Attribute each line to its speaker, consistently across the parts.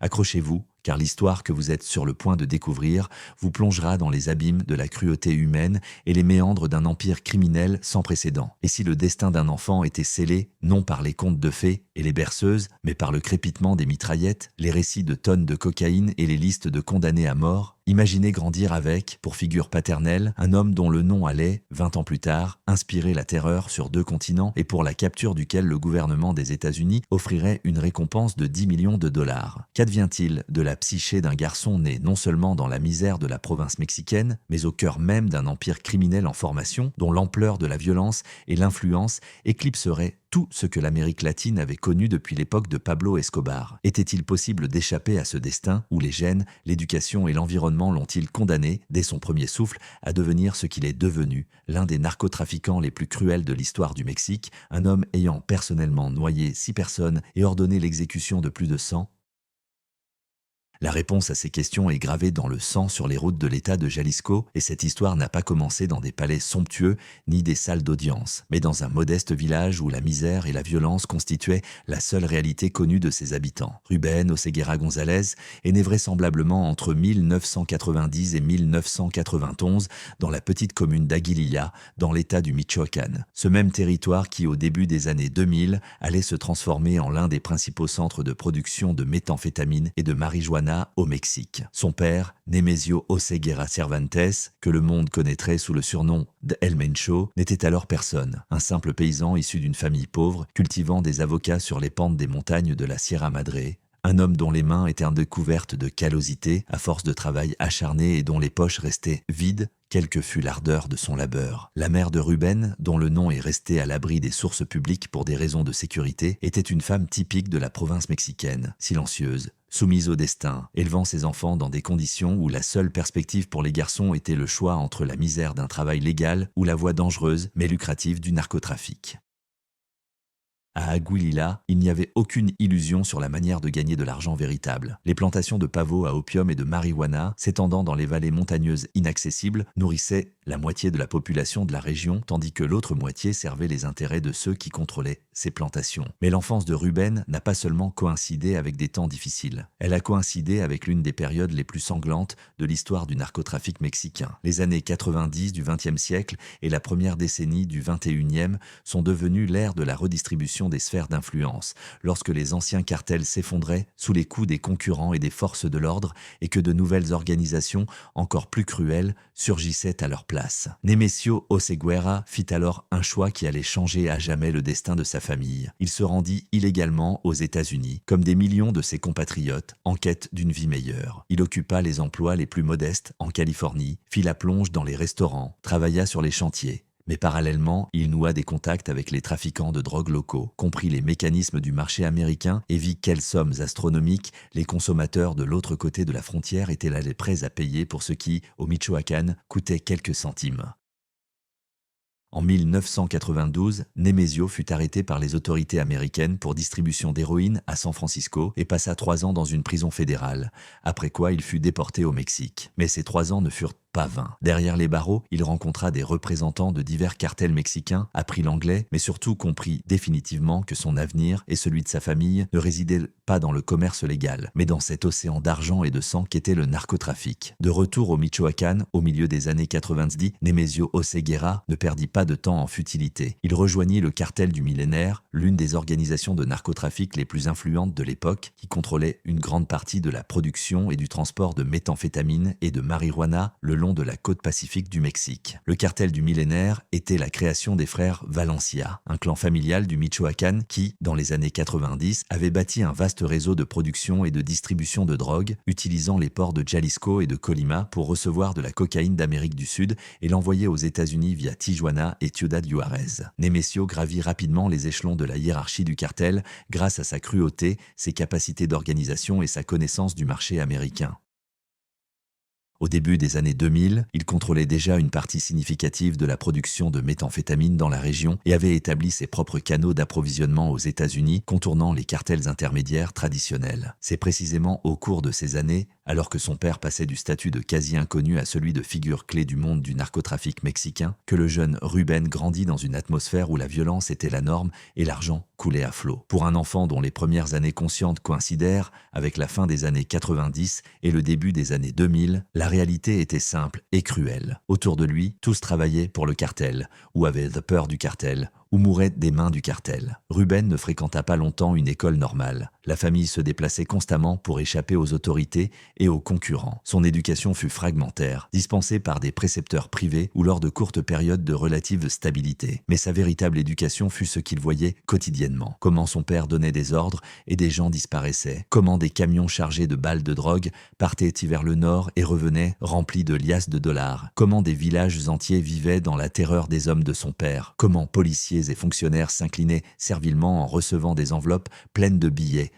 Speaker 1: Accrochez-vous, car l'histoire que vous êtes sur le point de découvrir vous plongera dans les abîmes de la cruauté humaine et les méandres d'un empire criminel sans précédent. Et si le destin d'un enfant était scellé, non par les contes de fées et les berceuses, mais par le crépitement des mitraillettes, les récits de tonnes de cocaïne et les listes de condamnés à mort, imaginez grandir avec, pour figure paternelle, un homme dont le nom allait, 20 ans plus tard, inspirer la terreur sur 2 continents et pour la capture duquel le gouvernement des États-Unis offrirait une récompense de 10 millions de dollars. Qu'advient-il de la psyché d'un garçon né non seulement dans la misère de la province mexicaine, mais au cœur même d'un empire criminel en formation, dont l'ampleur de la violence et l'influence éclipseraient tout ce que l'Amérique latine avait connu depuis l'époque de Pablo Escobar? Était-il possible d'échapper à ce destin où les gènes, l'éducation et l'environnement l'ont-ils condamné, dès son premier souffle, à devenir ce qu'il est devenu, l'un des narcotrafiquants les plus cruels de l'histoire du Mexique, un homme ayant personnellement noyé 6 personnes et ordonné l'exécution de plus de 100? La réponse à ces questions est gravée dans le sang sur les routes de l'État de Jalisco, et cette histoire n'a pas commencé dans des palais somptueux ni des salles d'audience, mais dans un modeste village où la misère et la violence constituaient la seule réalité connue de ses habitants. Rubén Oseguera González est né vraisemblablement entre 1990 et 1991 dans la petite commune d'Aguililla, dans l'État du Michoacán. Ce même territoire qui, au début des années 2000, allait se transformer en l'un des principaux centres de production de méthamphétamine et de marijuana au Mexique. Son père, Nemesio Oseguera Cervantes, que le monde connaîtrait sous le surnom d'El Mencho, n'était alors personne, un simple paysan issu d'une famille pauvre, cultivant des avocats sur les pentes des montagnes de la Sierra Madre, un homme dont les mains étaient recouvertes de callosité à force de travail acharné et dont les poches restaient vides, quelle que fût l'ardeur de son labeur. La mère de Rubén, dont le nom est resté à l'abri des sources publiques pour des raisons de sécurité, était une femme typique de la province mexicaine, silencieuse, soumise au destin, élevant ses enfants dans des conditions où la seule perspective pour les garçons était le choix entre la misère d'un travail légal ou la voie dangereuse mais lucrative du narcotrafic. À Aguililla, il n'y avait aucune illusion sur la manière de gagner de l'argent véritable. Les plantations de pavots à opium et de marijuana, s'étendant dans les vallées montagneuses inaccessibles, nourrissaient la moitié de la population de la région, tandis que l'autre moitié servait les intérêts de ceux qui contrôlaient ces plantations. Mais l'enfance de Rubén n'a pas seulement coïncidé avec des temps difficiles. Elle a coïncidé avec l'une des périodes les plus sanglantes de l'histoire du narcotrafic mexicain. Les années 90 du XXe siècle et la première décennie du XXIe sont devenues l'ère de la redistribution des sphères d'influence, lorsque les anciens cartels s'effondraient sous les coups des concurrents et des forces de l'ordre et que de nouvelles organisations, encore plus cruelles, surgissaient à leur place. Nemesio Oseguera fit alors un choix qui allait changer à jamais le destin de sa famille. Il se rendit illégalement aux États-Unis, comme des millions de ses compatriotes, en quête d'une vie meilleure. Il occupa les emplois les plus modestes en Californie, fit la plonge dans les restaurants, travailla sur les chantiers. Mais parallèlement, il noua des contacts avec les trafiquants de drogue locaux, comprit les mécanismes du marché américain et vit quelles sommes astronomiques les consommateurs de l'autre côté de la frontière étaient là prêts à payer pour ce qui, au Michoacán, coûtait quelques centimes. En 1992, Nemesio fut arrêté par les autorités américaines pour distribution d'héroïne à San Francisco et passa 3 ans dans une prison fédérale, après quoi il fut déporté au Mexique. Mais ces 3 ans ne furent pas vains. Derrière les barreaux, il rencontra des représentants de divers cartels mexicains, apprit l'anglais, mais surtout comprit définitivement que son avenir et celui de sa famille ne résidaient pas dans le commerce légal, mais dans cet océan d'argent et de sang qu'était le narcotrafic. De retour au Michoacán, au milieu des années 90, Nemesio Oseguera ne perdit pas de temps en futilité. Il rejoignit le cartel du millénaire, l'une des organisations de narcotrafic les plus influentes de l'époque, qui contrôlait une grande partie de la production et du transport de méthamphétamine et de marijuana le long de la côte pacifique du Mexique. Le cartel du millénaire était la création des frères Valencia, un clan familial du Michoacán qui, dans les années 90, avait bâti un vaste réseau de production et de distribution de drogue, utilisant les ports de Jalisco et de Colima pour recevoir de la cocaïne d'Amérique du Sud et l'envoyer aux États-Unis via Tijuana et Ciudad Juárez. Nemesio gravit rapidement les échelons de la hiérarchie du cartel grâce à sa cruauté, ses capacités d'organisation et sa connaissance du marché américain. Au début des années 2000, il contrôlait déjà une partie significative de la production de méthamphétamine dans la région et avait établi ses propres canaux d'approvisionnement aux États-Unis, contournant les cartels intermédiaires traditionnels. C'est précisément au cours de ces années, alors que son père passait du statut de quasi-inconnu à celui de figure clé du monde du narcotrafic mexicain, que le jeune Rubén grandit dans une atmosphère où la violence était la norme et l'argent coulait à flot. Pour un enfant dont les premières années conscientes coïncidèrent avec la fin des années 90 et le début des années 2000, la réalité était simple et cruelle. Autour de lui, tous travaillaient pour le cartel, ou avaient peur du cartel, ou mouraient des mains du cartel. Rubén ne fréquenta pas longtemps une école normale. La famille se déplaçait constamment pour échapper aux autorités et aux concurrents. Son éducation fut fragmentaire, dispensée par des précepteurs privés ou lors de courtes périodes de relative stabilité. Mais sa véritable éducation fut ce qu'il voyait quotidiennement. Comment son père donnait des ordres et des gens disparaissaient. Comment des camions chargés de balles de drogue partaient vers le nord et revenaient remplis de liasses de dollars. Comment des villages entiers vivaient dans la terreur des hommes de son père. Comment policiers et fonctionnaires s'inclinaient servilement en recevant des enveloppes pleines de billets.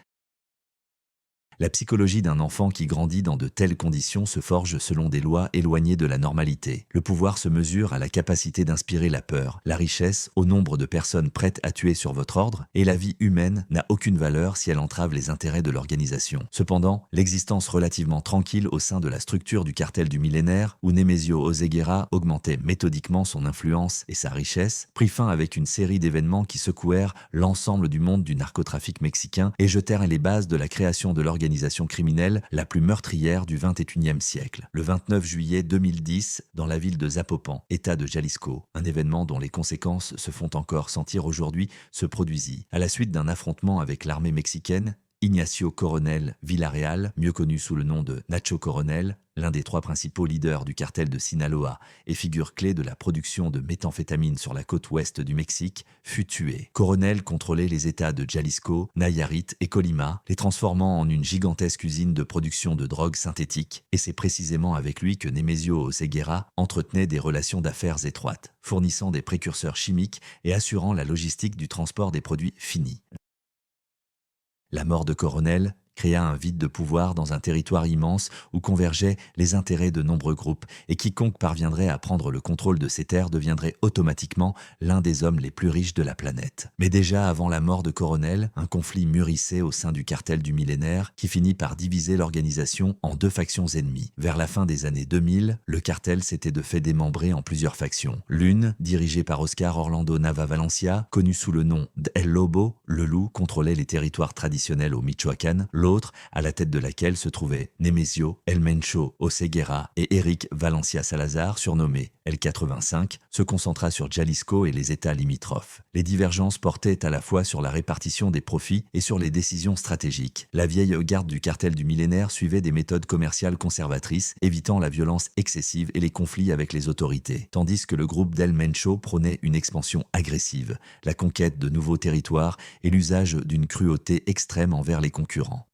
Speaker 1: La psychologie d'un enfant qui grandit dans de telles conditions se forge selon des lois éloignées de la normalité. Le pouvoir se mesure à la capacité d'inspirer la peur, la richesse au nombre de personnes prêtes à tuer sur votre ordre, et la vie humaine n'a aucune valeur si elle entrave les intérêts de l'organisation. Cependant, l'existence relativement tranquille au sein de la structure du cartel du millénaire, où Nemesio Oseguera augmentait méthodiquement son influence et sa richesse, prit fin avec une série d'événements qui secouèrent l'ensemble du monde du narcotrafic mexicain et jetèrent les bases de la création de l'organisation criminelle la plus meurtrière du XXIe siècle. Le 29 juillet 2010, dans la ville de Zapopan, État de Jalisco, un événement dont les conséquences se font encore sentir aujourd'hui se produisit. À la suite d'un affrontement avec l'armée mexicaine, Ignacio Coronel Villarreal, mieux connu sous le nom de Nacho Coronel, l'un des trois principaux leaders du cartel de Sinaloa et figure clé de la production de méthamphétamine sur la côte ouest du Mexique, fut tué. Coronel contrôlait les États de Jalisco, Nayarit et Colima, les transformant en une gigantesque usine de production de drogue synthétique, et c'est précisément avec lui que Nemesio Oseguera entretenait des relations d'affaires étroites, fournissant des précurseurs chimiques et assurant la logistique du transport des produits finis. La mort de Coronel créa un vide de pouvoir dans un territoire immense où convergeaient les intérêts de nombreux groupes, et quiconque parviendrait à prendre le contrôle de ces terres deviendrait automatiquement l'un des hommes les plus riches de la planète. Mais déjà avant la mort de Coronel, un conflit mûrissait au sein du cartel du millénaire qui finit par diviser l'organisation en deux factions ennemies. Vers la fin des années 2000, le cartel s'était de fait démembré en plusieurs factions. L'une, dirigée par Oscar Orlando Nava Valencia, connu sous le nom d'El Lobo, le loup, contrôlait les territoires traditionnels au Michoacán, l'autre, à la tête de laquelle se trouvaient Nemesio, El Mencho Oseguera et Eric Valencia Salazar, surnommé L85, se concentra sur Jalisco et les États limitrophes. Les divergences portaient à la fois sur la répartition des profits et sur les décisions stratégiques. La vieille garde du cartel du millénaire suivait des méthodes commerciales conservatrices, évitant la violence excessive et les conflits avec les autorités, tandis que le groupe d'El Mencho prônait une expansion agressive, la conquête de nouveaux territoires et l'usage d'une cruauté extrême envers les concurrents.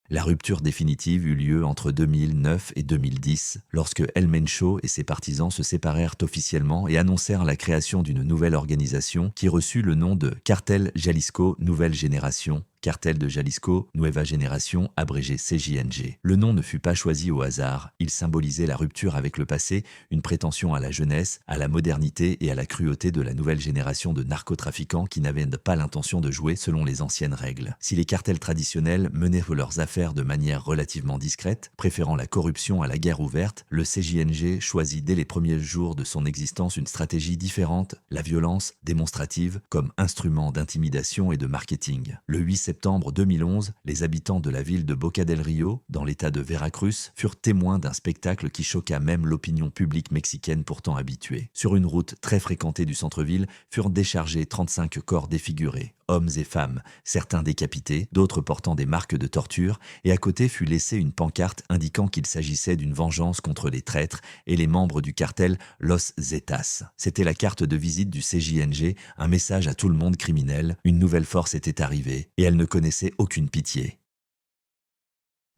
Speaker 1: La rupture définitive eut lieu entre 2009 et 2010, lorsque El Mencho et ses partisans se séparèrent officiellement et annoncèrent la création d'une nouvelle organisation qui reçut le nom de Cartel Jalisco Nouvelle Génération, Cartel de Jalisco Nueva Génération, abrégé CJNG. Le nom ne fut pas choisi au hasard. Il symbolisait la rupture avec le passé, une prétention à la jeunesse, à la modernité et à la cruauté de la nouvelle génération de narcotrafiquants qui n'avaient pas l'intention de jouer selon les anciennes règles. Si les cartels traditionnels menaient leurs affaires de manière relativement discrète, préférant la corruption à la guerre ouverte, le CJNG choisit dès les premiers jours de son existence une stratégie différente, la violence démonstrative comme instrument d'intimidation et de marketing. Le 8 septembre 2011, les habitants de la ville de Boca del Rio, dans l'état de Veracruz, furent témoins d'un spectacle qui choqua même l'opinion publique mexicaine pourtant habituée. Sur une route très fréquentée du centre-ville, furent déchargés 35 corps défigurés, hommes et femmes, certains décapités, d'autres portant des marques de torture, et à côté fut laissée une pancarte indiquant qu'il s'agissait d'une vengeance contre les traîtres et les membres du cartel Los Zetas. C'était la carte de visite du CJNG, un message à tout le monde criminel, une nouvelle force était arrivée, et elle ne connaissait aucune pitié.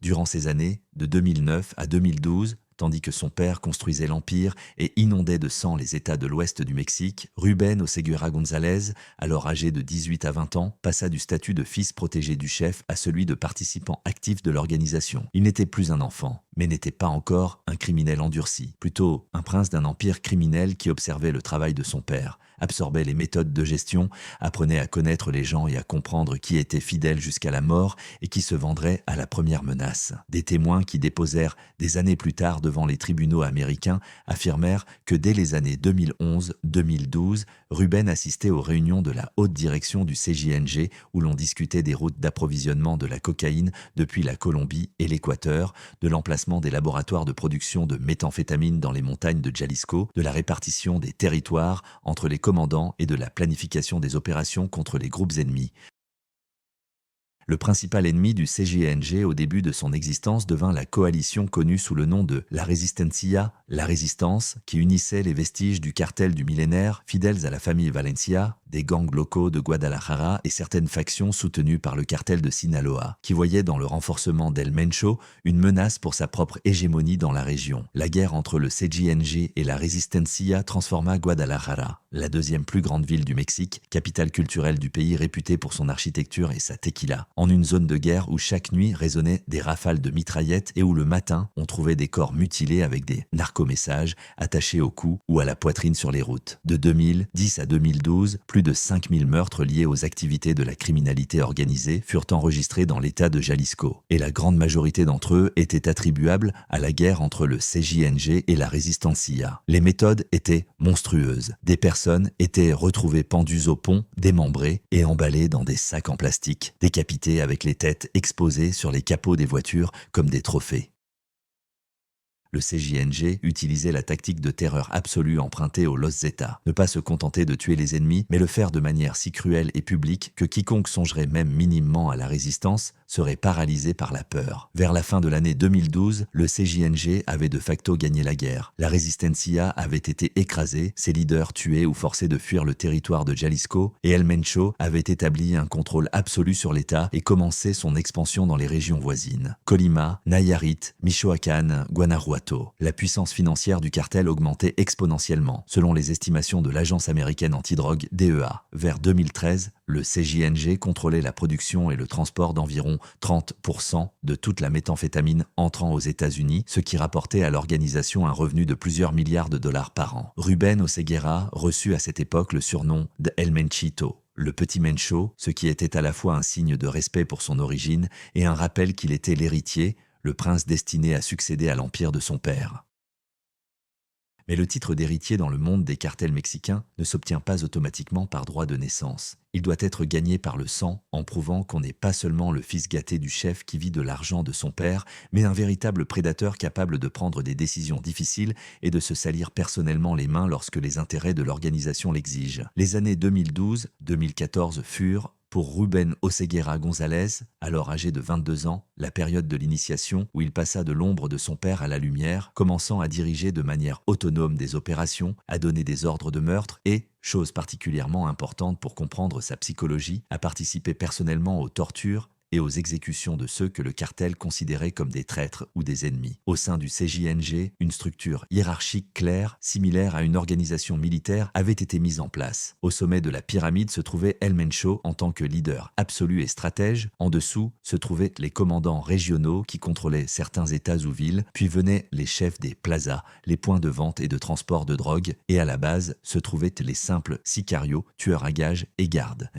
Speaker 1: Durant ces années, de 2009 à 2012, tandis que son père construisait l'empire et inondait de sang les États de l'ouest du Mexique, Rubén Oseguera González, alors âgé de 18 à 20 ans, passa du statut de fils protégé du chef à celui de participant actif de l'organisation. Il n'était plus un enfant, mais n'était pas encore un criminel endurci, plutôt un prince d'un empire criminel qui observait le travail de son père, absorbait les méthodes de gestion, apprenait à connaître les gens et à comprendre qui était fidèle jusqu'à la mort et qui se vendrait à la première menace. Des témoins qui déposèrent des années plus tard devant les tribunaux américains affirmèrent que dès les années 2011-2012, Ruben assistait aux réunions de la haute direction du CJNG où l'on discutait des routes d'approvisionnement de la cocaïne depuis la Colombie et l'Équateur, de l'emplacement des laboratoires de production de méthamphétamine dans les montagnes de Jalisco, de la répartition des territoires entre les commandants et de la planification des opérations contre les groupes ennemis. Le principal ennemi du CJNG au début de son existence devint la coalition connue sous le nom de la Resistencia, la Résistance, qui unissait les vestiges du cartel du millénaire, fidèles à la famille Valencia, des gangs locaux de Guadalajara et certaines factions soutenues par le cartel de Sinaloa, qui voyaient dans le renforcement d'El Mencho une menace pour sa propre hégémonie dans la région. La guerre entre le CJNG et la Resistencia transforma Guadalajara, la deuxième plus grande ville du Mexique, capitale culturelle du pays réputée pour son architecture et sa tequila, en une zone de guerre où chaque nuit résonnaient des rafales de mitraillettes et où le matin, on trouvait des corps mutilés avec des narcomessages attachés au cou ou à la poitrine sur les routes. De 2010 à 2012, plus de 5000 meurtres liés aux activités de la criminalité organisée furent enregistrés dans l'état de Jalisco, et la grande majorité d'entre eux étaient attribuables à la guerre entre le CJNG et la Resistencia. Les méthodes étaient monstrueuses. Des personnes étaient retrouvées pendues au pont, démembrées et emballées dans des sacs en plastique, décapitées avec les têtes exposées sur les capots des voitures comme des trophées. Le CJNG utilisait la tactique de terreur absolue empruntée aux Los Zetas. Ne pas se contenter de tuer les ennemis, mais le faire de manière si cruelle et publique que quiconque songerait même minimement à la résistance serait paralysé par la peur. Vers la fin de l'année 2012, le CJNG avait de facto gagné la guerre. La Resistencia avait été écrasée, ses leaders tués ou forcés de fuir le territoire de Jalisco, et El Mencho avait établi un contrôle absolu sur l'État et commencé son expansion dans les régions voisines. Colima, Nayarit, Michoacán, Guanajuato. La puissance financière du cartel augmentait exponentiellement. Selon les estimations de l'agence américaine antidrogue DEA, vers 2013, le CJNG contrôlait la production et le transport d'environ 30% de toute la méthamphétamine entrant aux États-Unis, ce qui rapportait à l'organisation un revenu de plusieurs milliards de dollars par an. Ruben Oseguera reçut à cette époque le surnom de El Menchito, le petit Mencho, ce qui était à la fois un signe de respect pour son origine et un rappel qu'il était l'héritier, le prince destiné à succéder à l'empire de son père. Mais le titre d'héritier dans le monde des cartels mexicains ne s'obtient pas automatiquement par droit de naissance. Il doit être gagné par le sang en prouvant qu'on n'est pas seulement le fils gâté du chef qui vit de l'argent de son père, mais un véritable prédateur capable de prendre des décisions difficiles et de se salir personnellement les mains lorsque les intérêts de l'organisation l'exigent. Les années 2012-2014 furent, pour Ruben Oseguera González, alors âgé de 22 ans, la période de l'initiation où il passa de l'ombre de son père à la lumière, commençant à diriger de manière autonome des opérations, à donner des ordres de meurtre et, chose particulièrement importante pour comprendre sa psychologie, à participer personnellement aux tortures et aux exécutions de ceux que le cartel considérait comme des traîtres ou des ennemis. Au sein du CJNG, une structure hiérarchique claire, similaire à une organisation militaire, avait été mise en place. Au sommet de la pyramide se trouvait El Mencho en tant que leader absolu et stratège. En dessous se trouvaient les commandants régionaux qui contrôlaient certains états ou villes, puis venaient les chefs des plazas, les points de vente et de transport de drogue, et à la base se trouvaient les simples sicarios, tueurs à gages et gardes.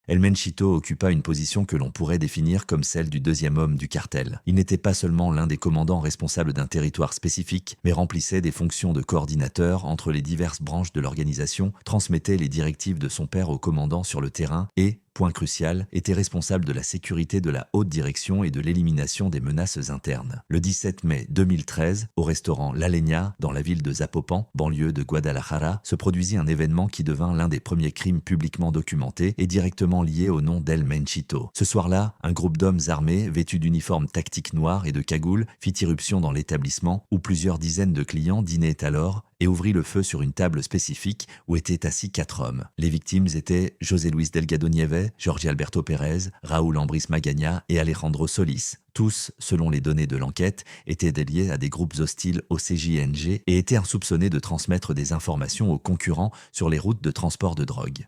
Speaker 1: El Menchito occupa une position que l'on pourrait définir comme celle du deuxième homme du cartel. Il n'était pas seulement l'un des commandants responsables d'un territoire spécifique, mais remplissait des fonctions de coordinateur entre les diverses branches de l'organisation, transmettait les directives de son père au commandant sur le terrain et, point crucial, était responsable de la sécurité de la haute direction et de l'élimination des menaces internes. Le 17 mai 2013, au restaurant La Leña, dans la ville de Zapopan, banlieue de Guadalajara, se produisit un événement qui devint l'un des premiers crimes publiquement documentés et directement lié au nom d'El Menchito. Ce soir-là, un groupe d'hommes armés, vêtus d'uniformes tactiques noirs et de cagoules, fit irruption dans l'établissement où plusieurs dizaines de clients dînaient alors et ouvrit le feu sur une table spécifique où étaient assis 4 hommes. Les victimes étaient José Luis Delgado Nieve, Jorge Alberto Pérez, Raúl Ambris Magaña et Alejandro Solis. Tous, selon les données de l'enquête, étaient déliés à des groupes hostiles au CJNG et étaient soupçonnés de transmettre des informations aux concurrents sur les routes de transport de drogue.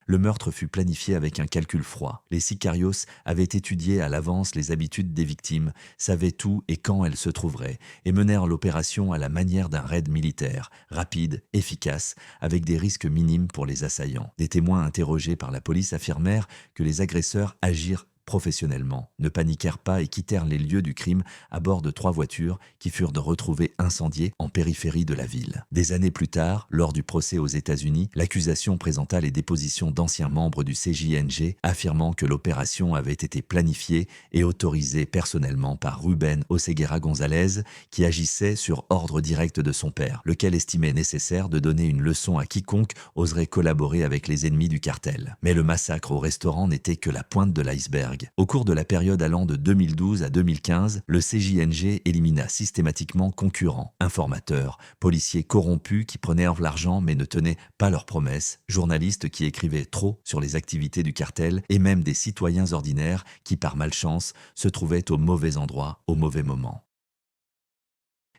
Speaker 1: Le meurtre fut planifié avec un calcul froid. Les sicarios avaient étudié à l'avance les habitudes des victimes, savaient où et quand elles se trouveraient, et menèrent l'opération à la manière d'un raid militaire, rapide, efficace, avec des risques minimes pour les assaillants. Des témoins interrogés par la police affirmèrent que les agresseurs agirent professionnellement, ne paniquèrent pas et quittèrent les lieux du crime à bord de 3 voitures qui furent retrouvées incendiées en périphérie de la ville. Des années plus tard, lors du procès aux États-Unis, l'accusation présenta les dépositions d'anciens membres du CJNG affirmant que l'opération avait été planifiée et autorisée personnellement par Rubén Oseguera González qui agissait sur ordre direct de son père, lequel estimait nécessaire de donner une leçon à quiconque oserait collaborer avec les ennemis du cartel. Mais le massacre au restaurant n'était que la pointe de l'iceberg. Au cours de la période allant de 2012 à 2015, le CJNG élimina systématiquement concurrents, informateurs, policiers corrompus qui prenaient l'argent mais ne tenaient pas leurs promesses, journalistes qui écrivaient trop sur les activités du cartel et même des citoyens ordinaires qui, par malchance, se trouvaient au mauvais endroit au mauvais moment.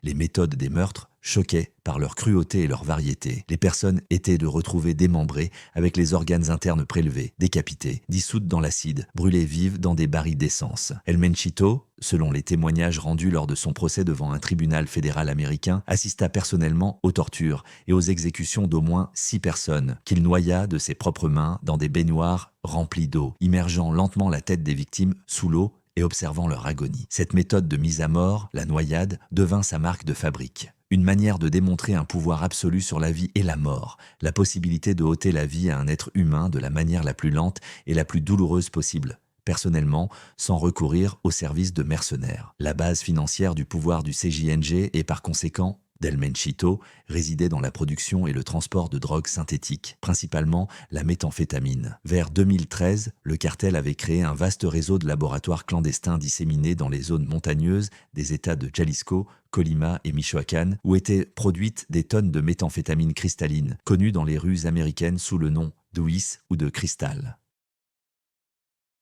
Speaker 1: Les méthodes des meurtres choquaient par leur cruauté et leur variété. Les personnes étaient de retrouver démembrées avec les organes internes prélevés, décapitées, dissoutes dans l'acide, brûlées vives dans des barils d'essence. El Menchito, selon les témoignages rendus lors de son procès devant un tribunal fédéral américain, assista personnellement aux tortures et aux exécutions d'au moins 6 personnes, qu'il noya de ses propres mains dans des baignoires remplis d'eau, immergeant lentement la tête des victimes sous l'eau et observant leur agonie. Cette méthode de mise à mort, la noyade, devint sa marque de fabrique. Une manière de démontrer un pouvoir absolu sur la vie et la mort, la possibilité de ôter la vie à un être humain de la manière la plus lente et la plus douloureuse possible, personnellement, sans recourir au service de mercenaires. La base financière du pouvoir du CJNG est par conséquent Del Menchito résidait dans la production et le transport de drogues synthétiques, principalement la méthamphétamine. Vers 2013, le cartel avait créé un vaste réseau de laboratoires clandestins disséminés dans les zones montagneuses des États de Jalisco, Colima et Michoacán, où étaient produites des tonnes de méthamphétamine cristalline, connues dans les rues américaines sous le nom d'Uis ou de cristal.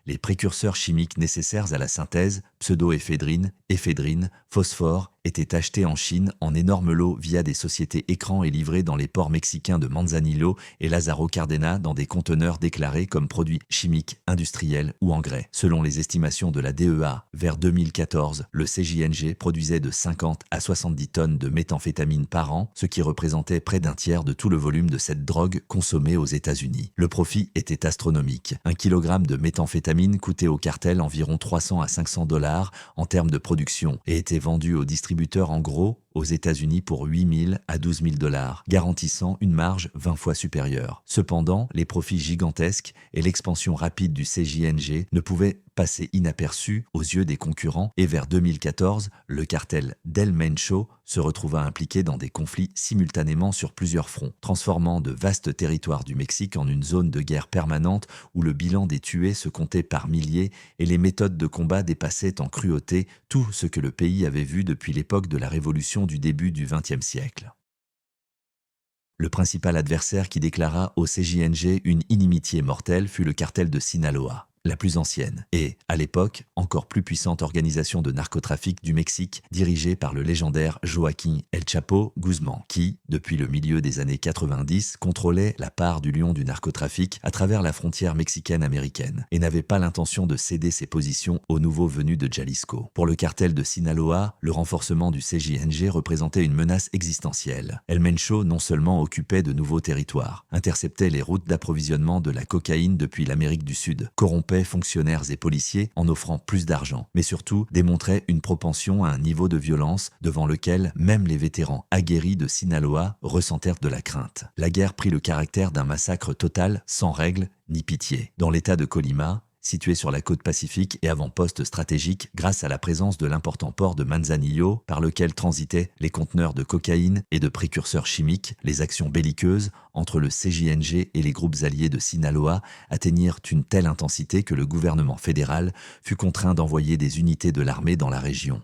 Speaker 1: Les précurseurs chimiques nécessaires à la synthèse, pseudoéphédrine, éphédrine, phosphore, étaient achetés en Chine en énormes lots via des sociétés écrans et livrés dans les ports mexicains de Manzanillo et Lázaro Cárdenas dans des conteneurs déclarés comme produits chimiques, industriels ou engrais. Selon les estimations de la DEA, vers 2014, le CJNG produisait de 50 à 70 tonnes de méthamphétamine par an, ce qui représentait près d'un tiers de tout le volume de cette drogue consommée aux États-Unis. Le profit était astronomique. 1 kilogramme de méthamphétamine coûtait au cartel environ 300 à 500 $ en termes de production et était vendu aux distributeurs en gros aux États-Unis pour 8 000 à 12 000 $, garantissant une marge 20 fois supérieure. Cependant, les profits gigantesques et l'expansion rapide du CJNG ne pouvaient passer inaperçus aux yeux des concurrents et vers 2014, le cartel Del Mencho se retrouva impliqué dans des conflits simultanément sur plusieurs fronts, transformant de vastes territoires du Mexique en une zone de guerre permanente où le bilan des tués se comptait par milliers et les méthodes de combat dépassaient en cruauté tout ce que le pays avait vu depuis l'époque de la Révolution du début du XXe siècle. Le principal adversaire qui déclara au CJNG une inimitié mortelle fut le cartel de Sinaloa, la plus ancienne et, à l'époque, encore plus puissante organisation de narcotrafic du Mexique dirigée par le légendaire Joaquín El Chapo Guzmán, qui, depuis le milieu des années 90, contrôlait la part du lion du narcotrafic à travers la frontière mexicaine-américaine et n'avait pas l'intention de céder ses positions aux nouveaux venus de Jalisco. Pour le cartel de Sinaloa, le renforcement du CJNG représentait une menace existentielle. El Mencho non seulement occupait de nouveaux territoires, interceptait les routes d'approvisionnement de la cocaïne depuis l'Amérique du Sud, corrompait fonctionnaires et policiers en offrant plus d'argent, mais surtout démontrait une propension à un niveau de violence devant lequel même les vétérans aguerris de Sinaloa ressentèrent de la crainte. La guerre prit le caractère d'un massacre total, sans règle ni pitié. Dans l'état de Colima, situé sur la côte pacifique et avant-poste stratégique grâce à la présence de l'important port de Manzanillo par lequel transitaient les conteneurs de cocaïne et de précurseurs chimiques, les actions belliqueuses entre le CJNG et les groupes alliés de Sinaloa atteignirent une telle intensité que le gouvernement fédéral fut contraint d'envoyer des unités de l'armée dans la région.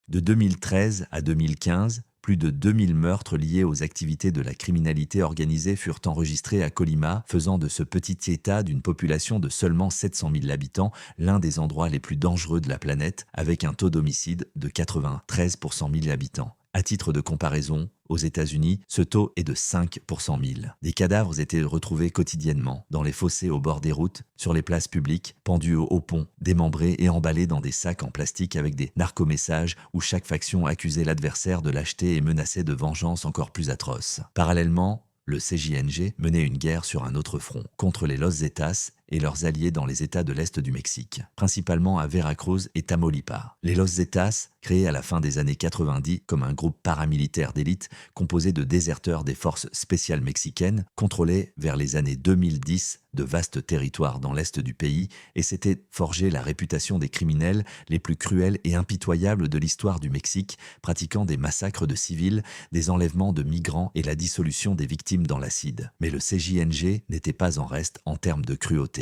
Speaker 1: De 2013 à 2015, plus de 2000 meurtres liés aux activités de la criminalité organisée furent enregistrés à Colima, faisant de ce petit État d'une population de seulement 700 000 habitants l'un des endroits les plus dangereux de la planète, avec un taux d'homicide de 93 pour 100 000 habitants. À titre de comparaison, aux États-Unis, ce taux est de 5 pour 100 000. Des cadavres étaient retrouvés quotidiennement, dans les fossés au bord des routes, sur les places publiques, pendus au pont, démembrés et emballés dans des sacs en plastique avec des narcomessages où chaque faction accusait l'adversaire de lâcheté et menaçait de vengeance encore plus atroce. Parallèlement, le CJNG menait une guerre sur un autre front, contre les Los Zetas et leurs alliés dans les États de l'Est du Mexique, principalement à Veracruz et Tamaulipas. Les Los Zetas, créés à la fin des années 90 comme un groupe paramilitaire d'élite composé de déserteurs des forces spéciales mexicaines, contrôlaient vers les années 2010 de vastes territoires dans l'Est du pays et s'étaient forgé la réputation des criminels les plus cruels et impitoyables de l'histoire du Mexique, pratiquant des massacres de civils, des enlèvements de migrants et la dissolution des victimes dans l'acide. Mais le CJNG n'était pas en reste en termes de cruauté.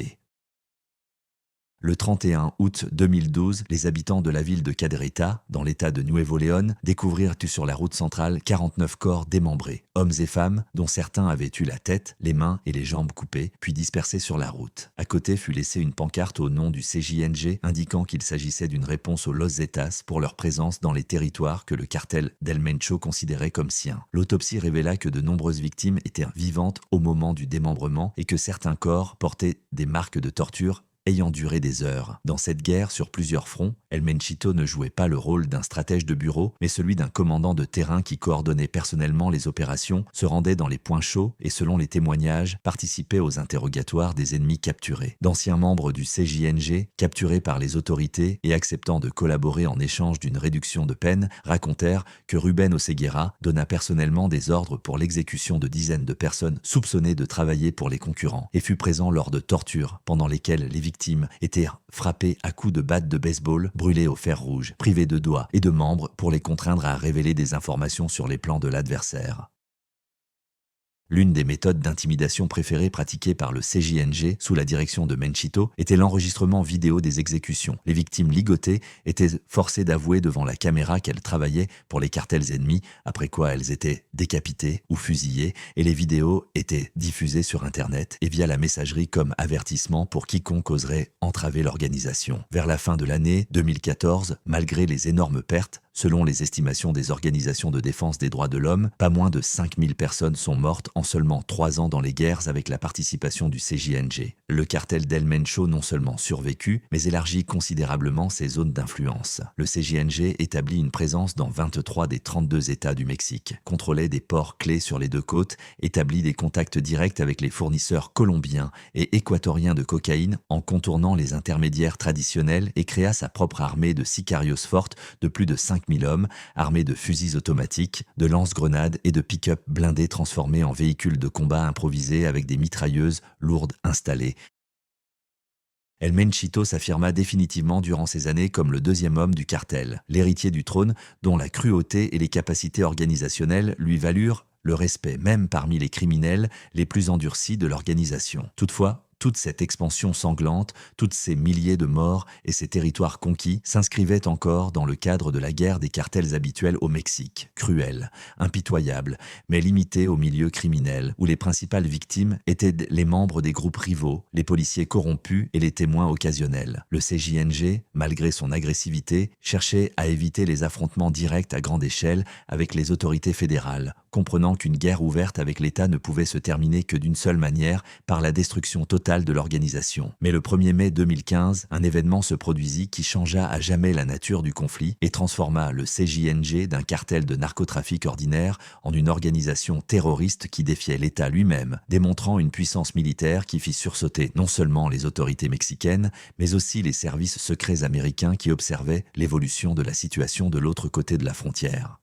Speaker 1: Le 31 août 2012, les habitants de la ville de Cadereyta, dans l'état de Nuevo León, découvrirent sur la route centrale 49 corps démembrés, hommes et femmes dont certains avaient eu la tête, les mains et les jambes coupées, puis dispersés sur la route. À côté fut laissée une pancarte au nom du CJNG indiquant qu'il s'agissait d'une réponse aux Los Zetas pour leur présence dans les territoires que le cartel del Mencho considérait comme siens. L'autopsie révéla que de nombreuses victimes étaient vivantes au moment du démembrement et que certains corps portaient des marques de torture ayant duré des heures. Dans cette guerre sur plusieurs fronts, El Menchito ne jouait pas le rôle d'un stratège de bureau, mais celui d'un commandant de terrain qui coordonnait personnellement les opérations, se rendait dans les points chauds et, selon les témoignages, participait aux interrogatoires des ennemis capturés. D'anciens membres du CJNG, capturés par les autorités et acceptant de collaborer en échange d'une réduction de peine, racontèrent que Rubén Oseguera donna personnellement des ordres pour l'exécution de dizaines de personnes soupçonnées de travailler pour les concurrents et fut présent lors de tortures pendant lesquelles les victimes étaient frappées à coups de batte de baseball, brûlées au fer rouge, privées de doigts et de membres pour les contraindre à révéler des informations sur les plans de l'adversaire. L'une des méthodes d'intimidation préférées pratiquées par le CJNG sous la direction de Menchito était l'enregistrement vidéo des exécutions. Les victimes ligotées étaient forcées d'avouer devant la caméra qu'elles travaillaient pour les cartels ennemis, après quoi elles étaient décapitées ou fusillées, et les vidéos étaient diffusées sur Internet et via la messagerie comme avertissement pour quiconque oserait entraver l'organisation. Vers la fin de l'année 2014, malgré les énormes pertes, selon les estimations des organisations de défense des droits de l'homme, pas moins de 5000 personnes sont mortes en seulement 3 ans dans les guerres avec la participation du CJNG. Le cartel del Mencho non seulement survécut, mais élargit considérablement ses zones d'influence. Le CJNG établit une présence dans 23 des 32 États du Mexique, contrôlait des ports clés sur les 2 côtes, établit des contacts directs avec les fournisseurs colombiens et équatoriens de cocaïne en contournant les intermédiaires traditionnels et créa sa propre armée de sicarios fortes de plus de 5000 hommes, armés de fusils automatiques, de lance-grenades et de pick-up blindés transformés en véhicules de combat improvisés avec des mitrailleuses lourdes installées. El Menchito s'affirma définitivement durant ces années comme le deuxième homme du cartel, l'héritier du trône dont la cruauté et les capacités organisationnelles lui valurent le respect même parmi les criminels les plus endurcis de l'organisation. Toutefois, toute cette expansion sanglante, toutes ces milliers de morts et ces territoires conquis s'inscrivaient encore dans le cadre de la guerre des cartels habituels au Mexique, cruelle, impitoyable, mais limitée au milieu criminel, où les principales victimes étaient les membres des groupes rivaux, les policiers corrompus et les témoins occasionnels. Le CJNG, malgré son agressivité, cherchait à éviter les affrontements directs à grande échelle avec les autorités fédérales, comprenant qu'une guerre ouverte avec l'État ne pouvait se terminer que d'une seule manière, par la destruction totale de l'organisation. Mais le 1er mai 2015, un événement se produisit qui changea à jamais la nature du conflit et transforma le CJNG d'un cartel de narcotrafic ordinaire en une organisation terroriste qui défiait l'État lui-même, démontrant une puissance militaire qui fit sursauter non seulement les autorités mexicaines, mais aussi les services secrets américains qui observaient l'évolution de la situation de l'autre côté de la frontière.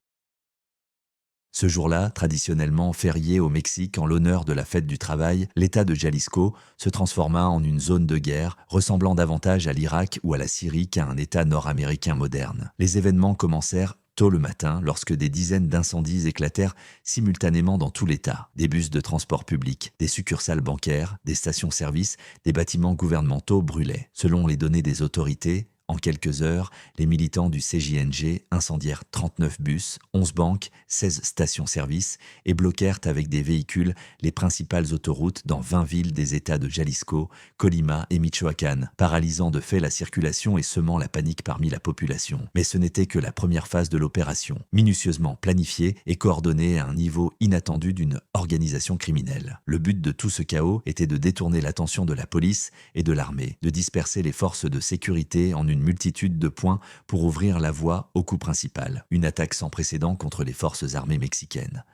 Speaker 1: Ce jour-là, traditionnellement férié au Mexique en l'honneur de la fête du travail, l'État de Jalisco se transforma en une zone de guerre, ressemblant davantage à l'Irak ou à la Syrie qu'à un État nord-américain moderne. Les événements commencèrent tôt le matin, lorsque des dizaines d'incendies éclatèrent simultanément dans tout l'État. Des bus de transport public, des succursales bancaires, des stations-service, des bâtiments gouvernementaux brûlaient. Selon les données des autorités, En quelques heures, les militants du CJNG incendièrent 39 bus, 11 banques, 16 stations-service et bloquèrent avec des véhicules les principales autoroutes dans 20 villes des États de Jalisco, Colima et Michoacán, paralysant de fait la circulation et semant la panique parmi la population. Mais ce n'était que la première phase de l'opération, minutieusement planifiée et coordonnée à un niveau inattendu d'une organisation criminelle. Le but de tout ce chaos était de détourner l'attention de la police et de l'armée, de disperser les forces de sécurité en une multitude de points pour ouvrir la voie au coup principal, une attaque sans précédent contre les forces armées mexicaines.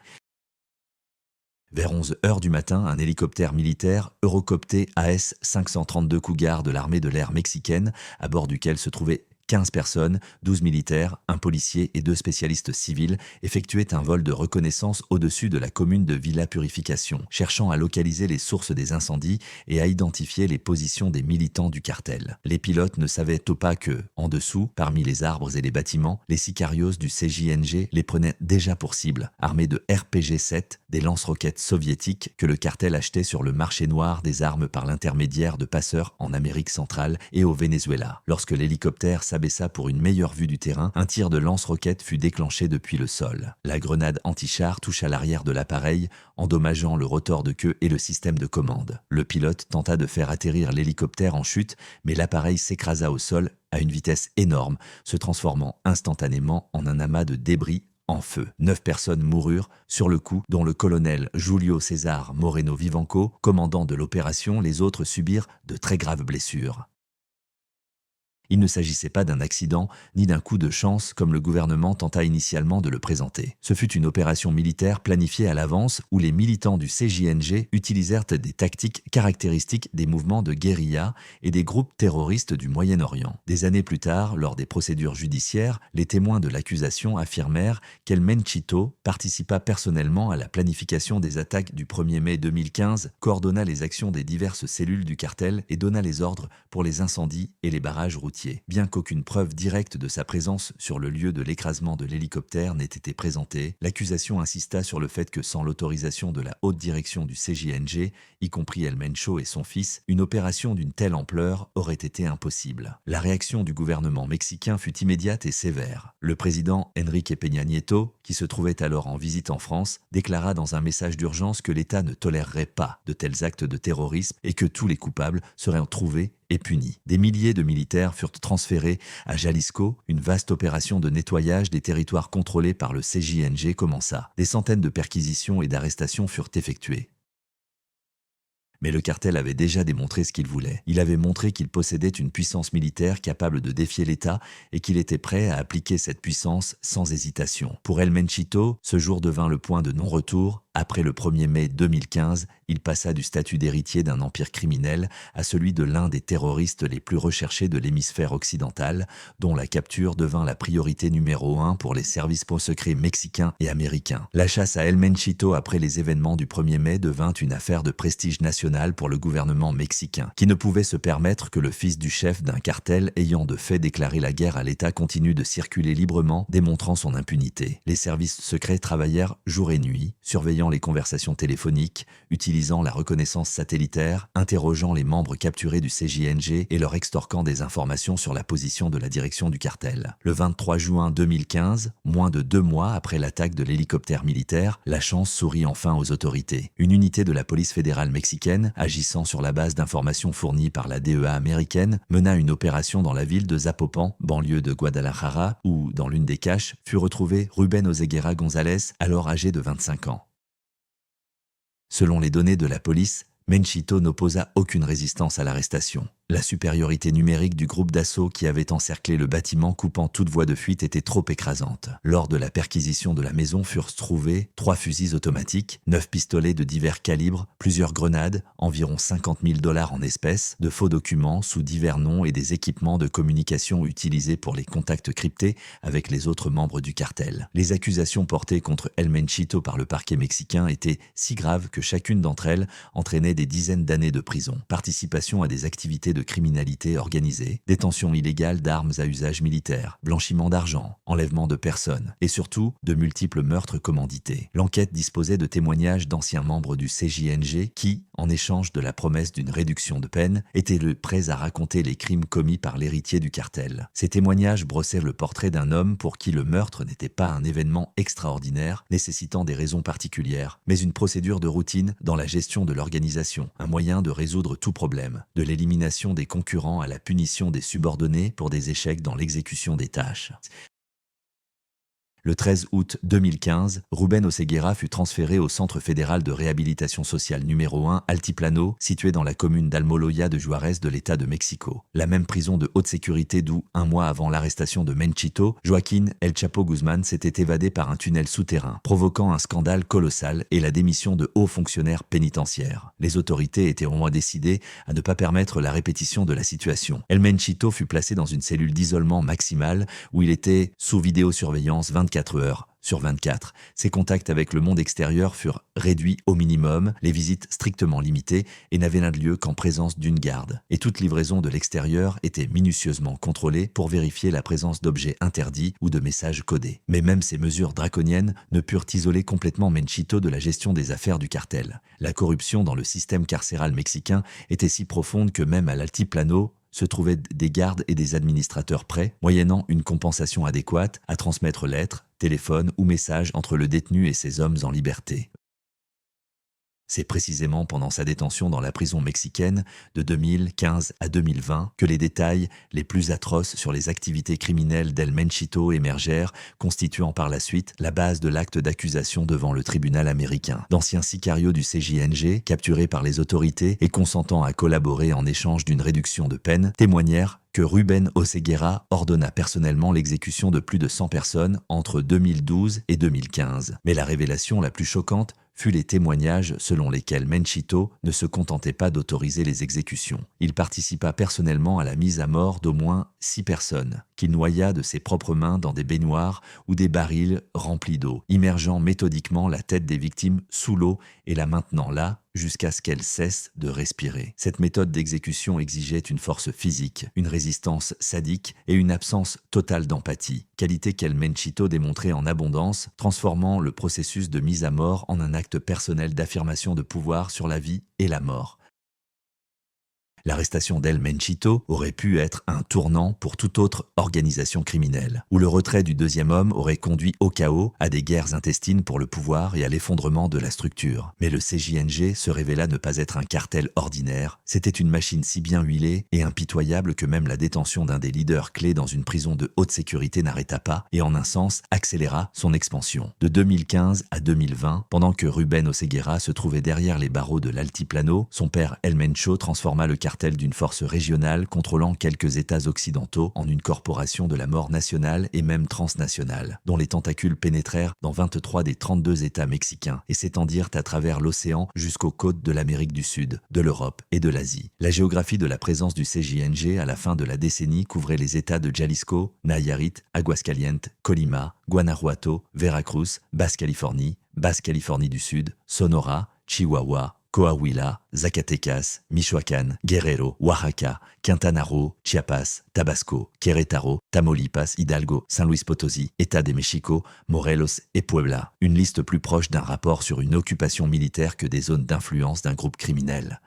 Speaker 1: Vers 11 heures du matin, un hélicoptère militaire Eurocopter AS-532 Cougar de l'armée de l'air mexicaine, à bord duquel se trouvaient 15 personnes, 12 militaires, un policier et 2 spécialistes civils effectuaient un vol de reconnaissance au-dessus de la commune de Villa Purification, cherchant à localiser les sources des incendies et à identifier les positions des militants du cartel. Les pilotes ne savaient pas que, en dessous, parmi les arbres et les bâtiments, les sicarios du CJNG les prenaient déjà pour cible, armés de RPG-7, des lance-roquettes soviétiques que le cartel achetait sur le marché noir des armes par l'intermédiaire de passeurs en Amérique centrale et au Venezuela. Lorsque l'hélicoptère s'abaissa pour une meilleure vue du terrain, un tir de lance-roquettes fut déclenché depuis le sol. La grenade anti-char toucha l'arrière de l'appareil, endommageant le rotor de queue et le système de commande. Le pilote tenta de faire atterrir l'hélicoptère en chute, mais l'appareil s'écrasa au sol à une vitesse énorme, se transformant instantanément en un amas de débris en feu. 9 personnes moururent sur le coup, dont le colonel Julio César Moreno Vivanco, commandant de l'opération. Les autres subirent de très graves blessures. Il ne s'agissait pas d'un accident ni d'un coup de chance comme le gouvernement tenta initialement de le présenter. Ce fut une opération militaire planifiée à l'avance où les militants du CJNG utilisèrent des tactiques caractéristiques des mouvements de guérilla et des groupes terroristes du Moyen-Orient. Des années plus tard, lors des procédures judiciaires, les témoins de l'accusation affirmèrent qu'El Menchito participa personnellement à la planification des attaques du 1er mai 2015, coordonna les actions des diverses cellules du cartel et donna les ordres pour les incendies et les barrages routiers. Bien qu'aucune preuve directe de sa présence sur le lieu de l'écrasement de l'hélicoptère n'ait été présentée, l'accusation insista sur le fait que sans l'autorisation de la haute direction du CJNG, y compris El Mencho et son fils, une opération d'une telle ampleur aurait été impossible. La réaction du gouvernement mexicain fut immédiate et sévère. Le président Enrique Peña Nieto, qui se trouvait alors en visite en France, déclara dans un message d'urgence que l'État ne tolérerait pas de tels actes de terrorisme et que tous les coupables seraient trouvés et punis. Des milliers de militaires furent transférés à Jalisco. Une vaste opération de nettoyage des territoires contrôlés par le CJNG commença. Des centaines de perquisitions et d'arrestations furent effectuées. Mais le cartel avait déjà démontré ce qu'il voulait. Il avait montré qu'il possédait une puissance militaire capable de défier l'État et qu'il était prêt à appliquer cette puissance sans hésitation. Pour El Menchito, ce jour devint le point de non-retour. Après le 1er mai 2015, il passa du statut d'héritier d'un empire criminel à celui de l'un des terroristes les plus recherchés de l'hémisphère occidental, dont la capture devint la priorité numéro 1 pour les services secrets mexicains et américains. La chasse à El Menchito après les événements du 1er mai devint une affaire de prestige national pour le gouvernement mexicain, qui ne pouvait se permettre que le fils du chef d'un cartel ayant de fait déclaré la guerre à l'État continue de circuler librement, démontrant son impunité. Les services secrets travaillèrent jour et nuit, surveillant les conversations téléphoniques, utilisant la reconnaissance satellitaire, interrogeant les membres capturés du CJNG et leur extorquant des informations sur la position de la direction du cartel. Le 23 juin 2015, moins de 2 mois après l'attaque de l'hélicoptère militaire, la chance sourit enfin aux autorités. Une unité de la police fédérale mexicaine, agissant sur la base d'informations fournies par la DEA américaine, mena une opération dans la ville de Zapopan, banlieue de Guadalajara, où, dans l'une des caches, fut retrouvé Rubén Oseguera González, alors âgé de 25 ans. Selon les données de la police, Menchito n'opposa aucune résistance à l'arrestation. La supériorité numérique du groupe d'assaut qui avait encerclé le bâtiment coupant toute voie de fuite était trop écrasante. Lors de la perquisition de la maison furent trouvés 3 fusils automatiques, 9 pistolets de divers calibres, plusieurs grenades, environ $50 000 en espèces, de faux documents sous divers noms et des équipements de communication utilisés pour les contacts cryptés avec les autres membres du cartel. Les accusations portées contre El Menchito par le parquet mexicain étaient si graves que chacune d'entre elles entraînait des dizaines d'années de prison. Participation à des activités de de criminalité organisée, détention illégale d'armes à usage militaire, blanchiment d'argent, enlèvement de personnes et surtout de multiples meurtres commandités. L'enquête disposait de témoignages d'anciens membres du CJNG qui, en échange de la promesse d'une réduction de peine, étaient prêts à raconter les crimes commis par l'héritier du cartel. Ces témoignages brossaient le portrait d'un homme pour qui le meurtre n'était pas un événement extraordinaire nécessitant des raisons particulières, mais une procédure de routine dans la gestion de l'organisation, un moyen de résoudre tout problème, de l'élimination des concurrents à la punition des subordonnés pour des échecs dans l'exécution des tâches. Le 13 août 2015, Rubén Oseguera fut transféré au Centre fédéral de réhabilitation sociale numéro 1 Altiplano, situé dans la commune d'Almoloya de Juárez de l'État de Mexico. La même prison de haute sécurité d'où, un mois avant l'arrestation de Menchito, Joaquín El Chapo Guzmán s'était évadé par un tunnel souterrain, provoquant un scandale colossal et la démission de hauts fonctionnaires pénitentiaires. Les autorités étaient au moins décidées à ne pas permettre la répétition de la situation. El Menchito fut placé dans une cellule d'isolement maximale où il était sous vidéosurveillance 24 heures sur 24. Ses contacts avec le monde extérieur furent réduits au minimum, les visites strictement limitées et n'avaient lieu qu'en présence d'une garde. Et toute livraison de l'extérieur était minutieusement contrôlée pour vérifier la présence d'objets interdits ou de messages codés. Mais même ces mesures draconiennes ne purent isoler complètement Menchito de la gestion des affaires du cartel. La corruption dans le système carcéral mexicain était si profonde que même à l'Altiplano, se trouvaient des gardes et des administrateurs prêts, moyennant une compensation adéquate, à transmettre lettres, téléphones ou messages entre le détenu et ses hommes en liberté. C'est précisément pendant sa détention dans la prison mexicaine de 2015 à 2020 que les détails les plus atroces sur les activités criminelles d'El Menchito émergèrent, constituant par la suite la base de l'acte d'accusation devant le tribunal américain. D'anciens sicarios du CJNG, capturés par les autorités et consentant à collaborer en échange d'une réduction de peine, témoignèrent que Rubén Oseguera ordonna personnellement l'exécution de plus de 100 personnes entre 2012 et 2015. Mais la révélation la plus choquante fut les témoignages selon lesquels Menchito ne se contentait pas d'autoriser les exécutions. Il participa personnellement à la mise à mort d'au moins 6 personnes, qu'il noya de ses propres mains dans des baignoires ou des barils remplis d'eau, immergeant méthodiquement la tête des victimes sous l'eau et la maintenant là, jusqu'à ce qu'elle cesse de respirer. Cette méthode d'exécution exigeait une force physique, une résistance sadique et une absence totale d'empathie, qualité qu'El Menchito démontrait en abondance, transformant le processus de mise à mort en un acte personnel d'affirmation de pouvoir sur la vie et la mort. L'arrestation d'El Menchito aurait pu être un tournant pour toute autre organisation criminelle, où le retrait du deuxième homme aurait conduit au chaos, à des guerres intestines pour le pouvoir et à l'effondrement de la structure. Mais le CJNG se révéla ne pas être un cartel ordinaire, c'était une machine si bien huilée et impitoyable que même la détention d'un des leaders clés dans une prison de haute sécurité n'arrêta pas et en un sens accéléra son expansion. De 2015 à 2020, pendant que Rubén Oseguera se trouvait derrière les barreaux de l'Altiplano, son père El Mencho transforma le cartel d'une force régionale contrôlant quelques États occidentaux en une corporation de la mort nationale et même transnationale, dont les tentacules pénétrèrent dans 23 des 32 États mexicains et s'étendirent à travers l'océan jusqu'aux côtes de l'Amérique du Sud, de l'Europe et de l'Asie. La géographie de la présence du CJNG à la fin de la décennie couvrait les États de Jalisco, Nayarit, Aguascalientes, Colima, Guanajuato, Veracruz, Basse-Californie du Sud, Sonora, Chihuahua, Coahuila, Zacatecas, Michoacán, Guerrero, Oaxaca, Quintana Roo, Chiapas, Tabasco, Querétaro, Tamaulipas, Hidalgo, San Luis Potosí, État de México, Morelos et Puebla. Une liste plus proche d'un rapport sur une occupation militaire que des zones d'influence d'un groupe criminel.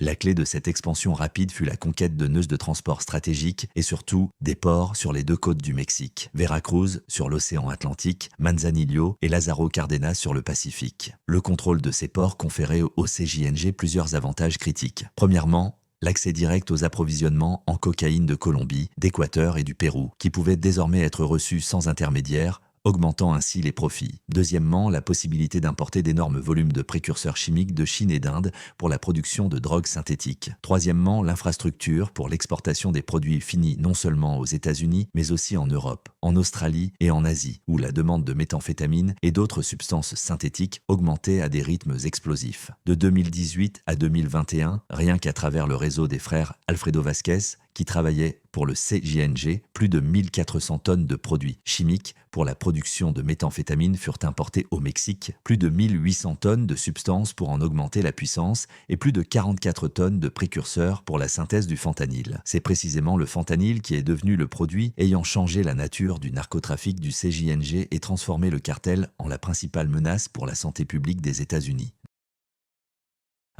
Speaker 1: La clé de cette expansion rapide fut la conquête de nœuds de transport stratégiques et surtout des ports sur les deux côtes du Mexique. Veracruz sur l'océan Atlantique, Manzanillo et Lázaro Cárdenas sur le Pacifique. Le contrôle de ces ports conférait au CJNG plusieurs avantages critiques. Premièrement, l'accès direct aux approvisionnements en cocaïne de Colombie, d'Équateur et du Pérou, qui pouvaient désormais être reçus sans intermédiaire, augmentant ainsi les profits. Deuxièmement, la possibilité d'importer d'énormes volumes de précurseurs chimiques de Chine et d'Inde pour la production de drogues synthétiques. Troisièmement, l'infrastructure pour l'exportation des produits finis non seulement aux États-Unis, mais aussi en Europe, en Australie et en Asie, où la demande de méthamphétamine et d'autres substances synthétiques augmentait à des rythmes explosifs. De 2018 à 2021, rien qu'à travers le réseau des frères Alfredo Vázquez, qui travaillaient pour le CJNG, plus de 1400 tonnes de produits chimiques pour la production de méthamphétamine furent importées au Mexique, plus de 1800 tonnes de substances pour en augmenter la puissance et plus de 44 tonnes de précurseurs pour la synthèse du fentanyl. C'est précisément le fentanyl qui est devenu le produit ayant changé la nature du narcotrafic du CJNG et transformé le cartel en la principale menace pour la santé publique des États-Unis.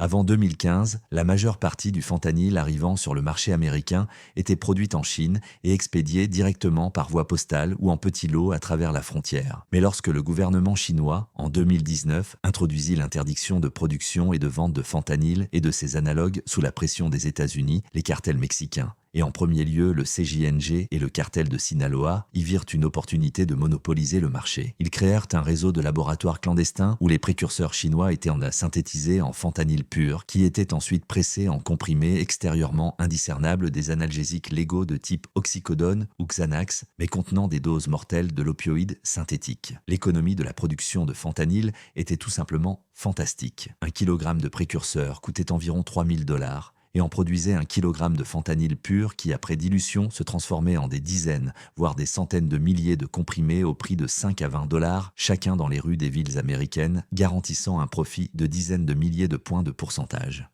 Speaker 1: Avant 2015, la majeure partie du fentanyl arrivant sur le marché américain était produite en Chine et expédiée directement par voie postale ou en petits lots à travers la frontière. Mais lorsque le gouvernement chinois, en 2019, introduisit l'interdiction de production et de vente de fentanyl et de ses analogues sous la pression des États-Unis, les cartels mexicains, et en premier lieu le CJNG et le cartel de Sinaloa, y virent une opportunité de monopoliser le marché. Ils créèrent un réseau de laboratoires clandestins où les précurseurs chinois étaient synthétisés en fentanyl pur, qui était ensuite pressé en comprimés extérieurement indiscernables des analgésiques légaux de type oxycodone ou Xanax, mais contenant des doses mortelles de l'opioïde synthétique. L'économie de la production de fentanyl était tout simplement fantastique. Un kilogramme de précurseur coûtait environ $3000, et en produisait un kilogramme de fentanyl pur qui, après dilution, se transformait en des dizaines, voire des centaines de milliers de comprimés au prix de 5 à $20, chacun dans les rues des villes américaines, garantissant un profit de dizaines de milliers de points de pourcentage.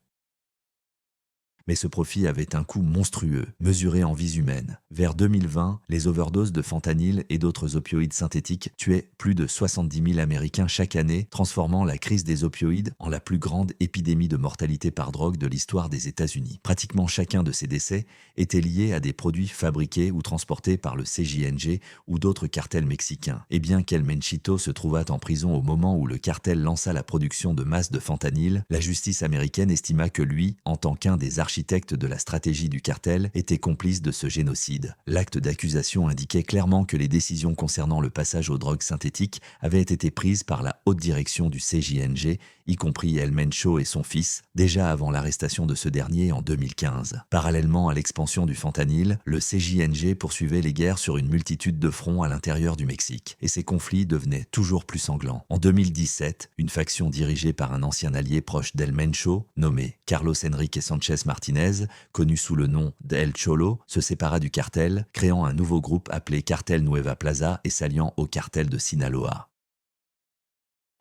Speaker 1: Mais ce profit avait un coût monstrueux, mesuré en vies humaines. Vers 2020, les overdoses de fentanyl et d'autres opioïdes synthétiques tuaient plus de 70 000 Américains chaque année, transformant la crise des opioïdes en la plus grande épidémie de mortalité par drogue de l'histoire des États-Unis. Pratiquement chacun de ces décès était lié à des produits fabriqués ou transportés par le CJNG ou d'autres cartels mexicains. Et bien qu'El Menchito se trouvât en prison au moment où le cartel lança la production de masse de fentanyl, la justice américaine estima que lui, en tant qu'un des architecte de la stratégie du cartel, était complice de ce génocide. L'acte d'accusation indiquait clairement que les décisions concernant le passage aux drogues synthétiques avaient été prises par la haute direction du CJNG, y compris El Mencho et son fils, déjà avant l'arrestation de ce dernier en 2015. Parallèlement à l'expansion du fentanyl, le CJNG poursuivait les guerres sur une multitude de fronts à l'intérieur du Mexique, et ces conflits devenaient toujours plus sanglants. En 2017, une faction dirigée par un ancien allié proche d'El Mencho, nommé Carlos Enrique Sanchez Martinez, connu sous le nom d'El Cholo, se sépara du cartel, créant un nouveau groupe appelé Cartel Nueva Plaza et s'alliant au cartel de Sinaloa.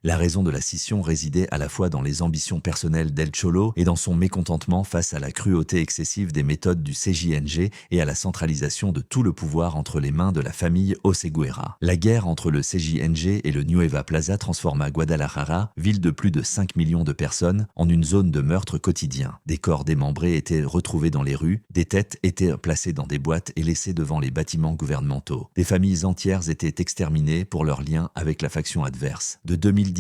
Speaker 1: La raison de la scission résidait à la fois dans les ambitions personnelles d'El Cholo et dans son mécontentement face à la cruauté excessive des méthodes du CJNG et à la centralisation de tout le pouvoir entre les mains de la famille Oseguera. La guerre entre le CJNG et le Nueva Plaza transforma Guadalajara, ville de plus de 5 millions de personnes, en une zone de meurtre quotidien. Des corps démembrés étaient retrouvés dans les rues, des têtes étaient placées dans des boîtes et laissées devant les bâtiments gouvernementaux. Des familles entières étaient exterminées pour leur lien avec la faction adverse. De 2017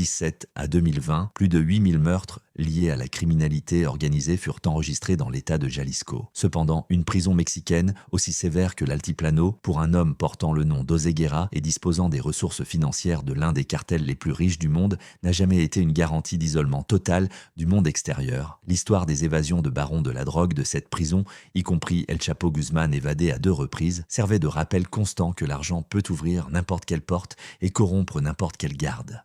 Speaker 1: à 2020, plus de 8000 meurtres liés à la criminalité organisée furent enregistrés dans l'État de Jalisco. Cependant, une prison mexicaine, aussi sévère que l'Altiplano, pour un homme portant le nom d'Oseguera et disposant des ressources financières de l'un des cartels les plus riches du monde, n'a jamais été une garantie d'isolement total du monde extérieur. L'histoire des évasions de barons de la drogue de cette prison, y compris El Chapo Guzman évadé à 2 reprises, servait de rappel constant que l'argent peut ouvrir n'importe quelle porte et corrompre n'importe quelle garde.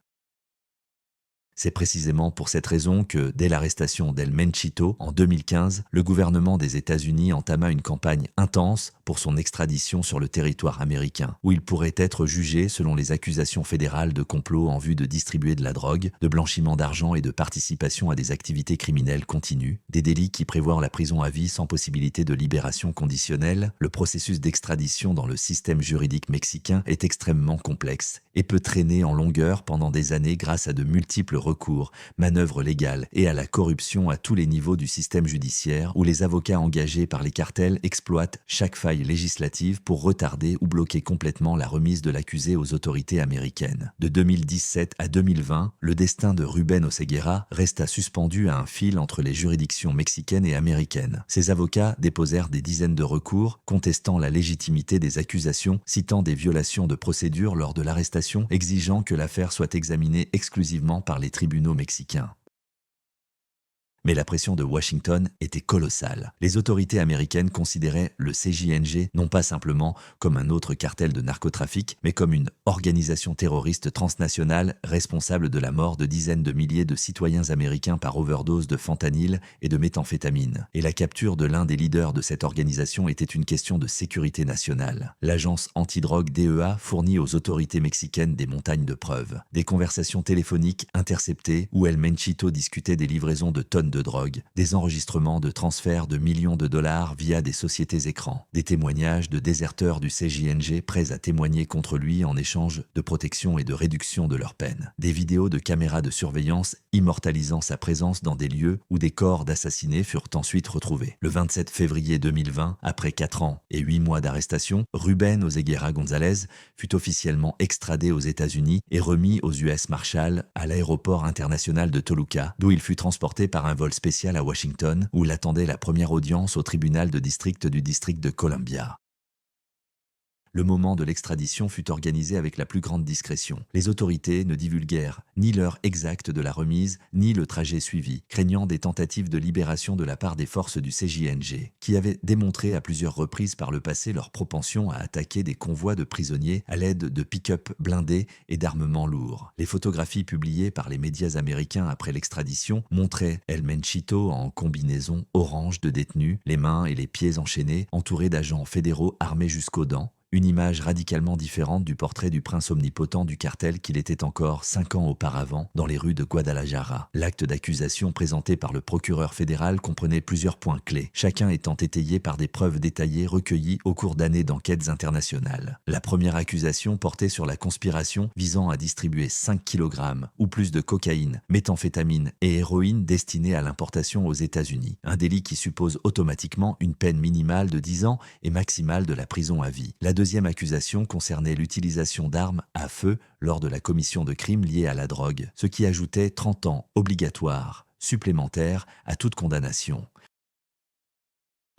Speaker 1: C'est précisément pour cette raison que, dès l'arrestation d'El Menchito en 2015, le gouvernement des États-Unis entama une campagne intense pour son extradition sur le territoire américain, où il pourrait être jugé selon les accusations fédérales de complot en vue de distribuer de la drogue, de blanchiment d'argent et de participation à des activités criminelles continues, des délits qui prévoient la prison à vie sans possibilité de libération conditionnelle. Le processus d'extradition dans le système juridique mexicain est extrêmement complexe et peut traîner en longueur pendant des années grâce à de multiples recours, manœuvres légales et à la corruption à tous les niveaux du système judiciaire où les avocats engagés par les cartels exploitent chaque faille législative pour retarder ou bloquer complètement la remise de l'accusé aux autorités américaines. De 2017 à 2020, le destin de Rubén Oseguera resta suspendu à un fil entre les juridictions mexicaines et américaines. Ses avocats déposèrent des dizaines de recours contestant la légitimité des accusations, citant des violations de procédure lors de l'arrestation, exigeant que l'affaire soit examinée exclusivement par les tribunaux mexicains. Mais la pression de Washington était colossale. Les autorités américaines considéraient le CJNG non pas simplement comme un autre cartel de narcotrafic, mais comme une organisation terroriste transnationale responsable de la mort de dizaines de milliers de citoyens américains par overdose de fentanyl et de méthamphétamine. Et la capture de l'un des leaders de cette organisation était une question de sécurité nationale. L'agence antidrogue DEA fournit aux autorités mexicaines des montagnes de preuves, des conversations téléphoniques interceptées où El Menchito discutait des livraisons de tonnes de drogue, des enregistrements de transferts de millions de dollars via des sociétés écrans, des témoignages de déserteurs du CJNG prêts à témoigner contre lui en échange de protection et de réduction de leur peine, des vidéos de caméras de surveillance immortalisant sa présence dans des lieux où des corps d'assassinés furent ensuite retrouvés. Le 27 février 2020, après 4 ans et 8 mois d'arrestation, Rubén Oseguera González fut officiellement extradé aux États-Unis et remis aux US Marshals à l'aéroport international de Toluca, d'où il fut transporté par un vol spécial à Washington, où l'attendait la première audience au tribunal de district du district de Columbia. Le moment de l'extradition fut organisé avec la plus grande discrétion. Les autorités ne divulguèrent ni l'heure exacte de la remise, ni le trajet suivi, craignant des tentatives de libération de la part des forces du CJNG, qui avaient démontré à plusieurs reprises par le passé leur propension à attaquer des convois de prisonniers à l'aide de pick-up blindés et d'armements lourds. Les photographies publiées par les médias américains après l'extradition montraient El Menchito en combinaison orange de détenu, les mains et les pieds enchaînés, entouré d'agents fédéraux armés jusqu'aux dents. Une image radicalement différente du portrait du prince omnipotent du cartel qu'il était encore 5 ans auparavant dans les rues de Guadalajara. L'acte d'accusation présenté par le procureur fédéral comprenait plusieurs points clés, chacun étant étayé par des preuves détaillées recueillies au cours d'années d'enquêtes internationales. La première accusation portait sur la conspiration visant à distribuer 5 kg ou plus de cocaïne, méthamphétamine et héroïne destinée à l'importation aux États-Unis. Un délit qui suppose automatiquement une peine minimale de 10 ans et maximale de la prison à vie. La deuxième accusation concernait l'utilisation d'armes à feu lors de la commission de crimes liés à la drogue, ce qui ajoutait 30 ans obligatoires supplémentaires à toute condamnation.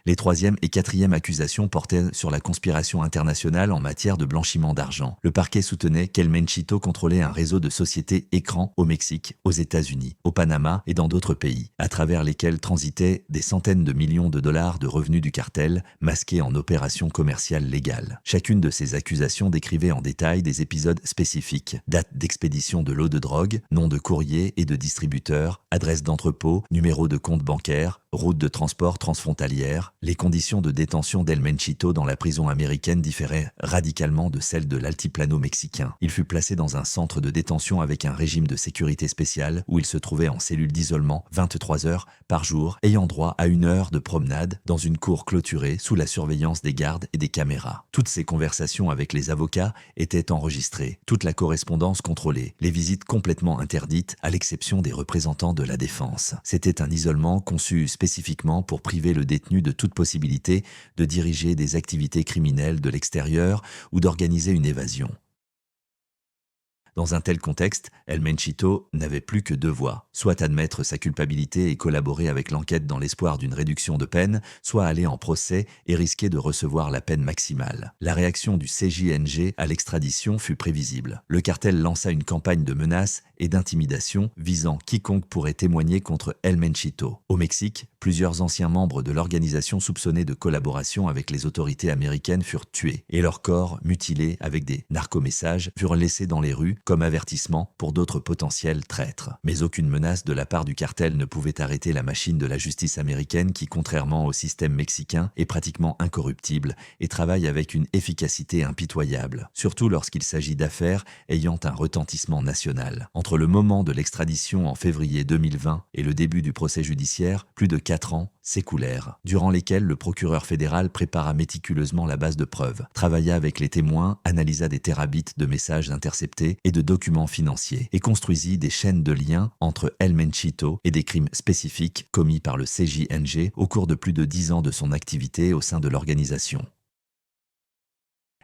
Speaker 1: Les troisième et quatrième accusations portaient sur la conspiration internationale en matière de blanchiment d'argent. Le parquet soutenait qu'El Menchito contrôlait un réseau de sociétés écrans au Mexique, aux États-Unis, au Panama et dans d'autres pays, à travers lesquels transitaient des centaines de millions de dollars de revenus du cartel, masqués en opérations commerciales légales. Chacune de ces accusations décrivait en détail des épisodes spécifiques, date d'expédition de lots de drogue, nom de courrier et de distributeur, adresse d'entrepôt, numéro de compte bancaire, route de transport transfrontalière. Les conditions de détention d'El Menchito dans la prison américaine différaient radicalement de celles de l'altiplano mexicain. Il fut placé dans un centre de détention avec un régime de sécurité spéciale où il se trouvait en cellule d'isolement 23 heures par jour, ayant droit à 1 heure de promenade dans une cour clôturée sous la surveillance des gardes et des caméras. Toutes ses conversations avec les avocats étaient enregistrées, toute la correspondance contrôlée, les visites complètement interdites à l'exception des représentants de la défense. C'était un isolement conçu spécifiquement pour priver le détenu de toute possibilité de diriger des activités criminelles de l'extérieur ou d'organiser une évasion. Dans un tel contexte, El Menchito n'avait plus que 2 voies, soit admettre sa culpabilité et collaborer avec l'enquête dans l'espoir d'une réduction de peine, soit aller en procès et risquer de recevoir la peine maximale. La réaction du CJNG à l'extradition fut prévisible. Le cartel lança une campagne de menaces et d'intimidation visant quiconque pourrait témoigner contre El Menchito. Au Mexique, plusieurs anciens membres de l'organisation soupçonnés de collaboration avec les autorités américaines furent tués et leurs corps, mutilés avec des narcomessages, furent laissés dans les rues comme avertissement pour d'autres potentiels traîtres. Mais aucune menace de la part du cartel ne pouvait arrêter la machine de la justice américaine qui, contrairement au système mexicain, est pratiquement incorruptible et travaille avec une efficacité impitoyable, surtout lorsqu'il s'agit d'affaires ayant un retentissement national. Entre le moment de l'extradition en février 2020 et le début du procès judiciaire, plus de 4 ans s'écoulèrent, durant lesquels le procureur fédéral prépara méticuleusement la base de preuves, travailla avec les témoins, analysa des terabytes de messages interceptés et de documents financiers, et construisit des chaînes de liens entre El Menchito et des crimes spécifiques commis par le CJNG au cours de plus de 10 ans de son activité au sein de l'organisation.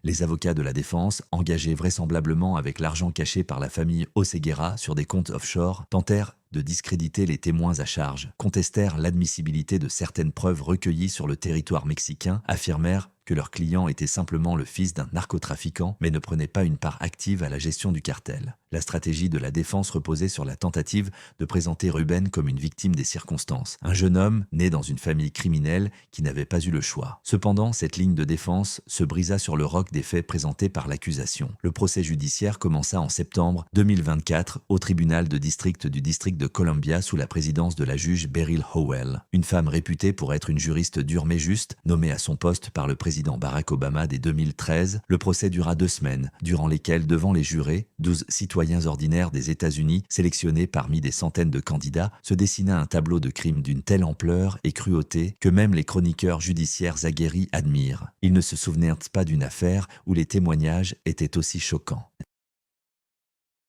Speaker 1: Les avocats de la défense, engagés vraisemblablement avec l'argent caché par la famille Oseguera sur des comptes offshore, tentèrent de discréditer les témoins à charge, contestèrent l'admissibilité de certaines preuves recueillies sur le territoire mexicain, affirmèrent que leur client était simplement le fils d'un narcotrafiquant mais ne prenait pas une part active à la gestion du cartel. La stratégie de la défense reposait sur la tentative de présenter Ruben comme une victime des circonstances, un jeune homme né dans une famille criminelle qui n'avait pas eu le choix. Cependant, cette ligne de défense se brisa sur le roc des faits présentés par l'accusation. Le procès judiciaire commença en septembre 2024 au tribunal de district du district de Columbia sous la présidence de la juge Beryl Howell, une femme réputée pour être une juriste dure mais juste, nommée à son poste par le président Barack Obama dès 2013. Le procès dura 2 semaines, durant lesquelles, devant les jurés, 12 citoyens ordinaires des États-Unis, sélectionnés parmi des centaines de candidats, se dessina un tableau de crimes d'une telle ampleur et cruauté que même les chroniqueurs judiciaires aguerris admirent. Ils ne se souvenaient pas d'une affaire où les témoignages étaient aussi choquants.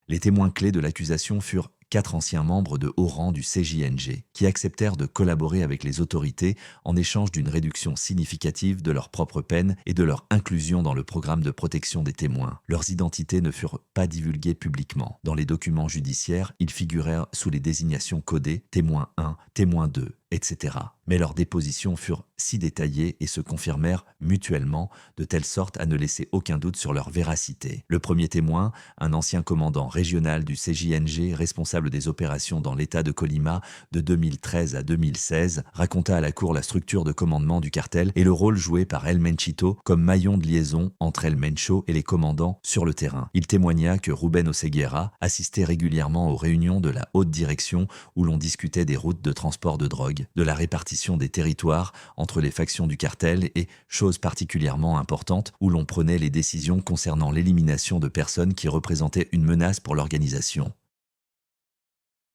Speaker 1: Les témoins clés de l'accusation furent 4 anciens membres de haut rang du CJNG qui acceptèrent de collaborer avec les autorités en échange d'une réduction significative de leur propre peine et de leur inclusion dans le programme de protection des témoins. Leurs identités ne furent pas divulguées publiquement. Dans les documents judiciaires, ils figurèrent sous les désignations codées témoin 1, témoin 2, etc. Mais leurs dépositions furent si détaillées et se confirmèrent mutuellement de telle sorte à ne laisser aucun doute sur leur véracité. Le premier témoin, un ancien commandant régional du CJNG responsable des opérations dans l'État de Colima de 2013 à 2016, raconta à la cour la structure de commandement du cartel et le rôle joué par El Menchito comme maillon de liaison entre El Mencho et les commandants sur le terrain. Il témoigna que Ruben Oseguera assistait régulièrement aux réunions de la haute direction où l'on discutait des routes de transport de drogue, de la répartition des territoires entre les factions du cartel et, chose particulièrement importante, où l'on prenait les décisions concernant l'élimination de personnes qui représentaient une menace pour l'organisation.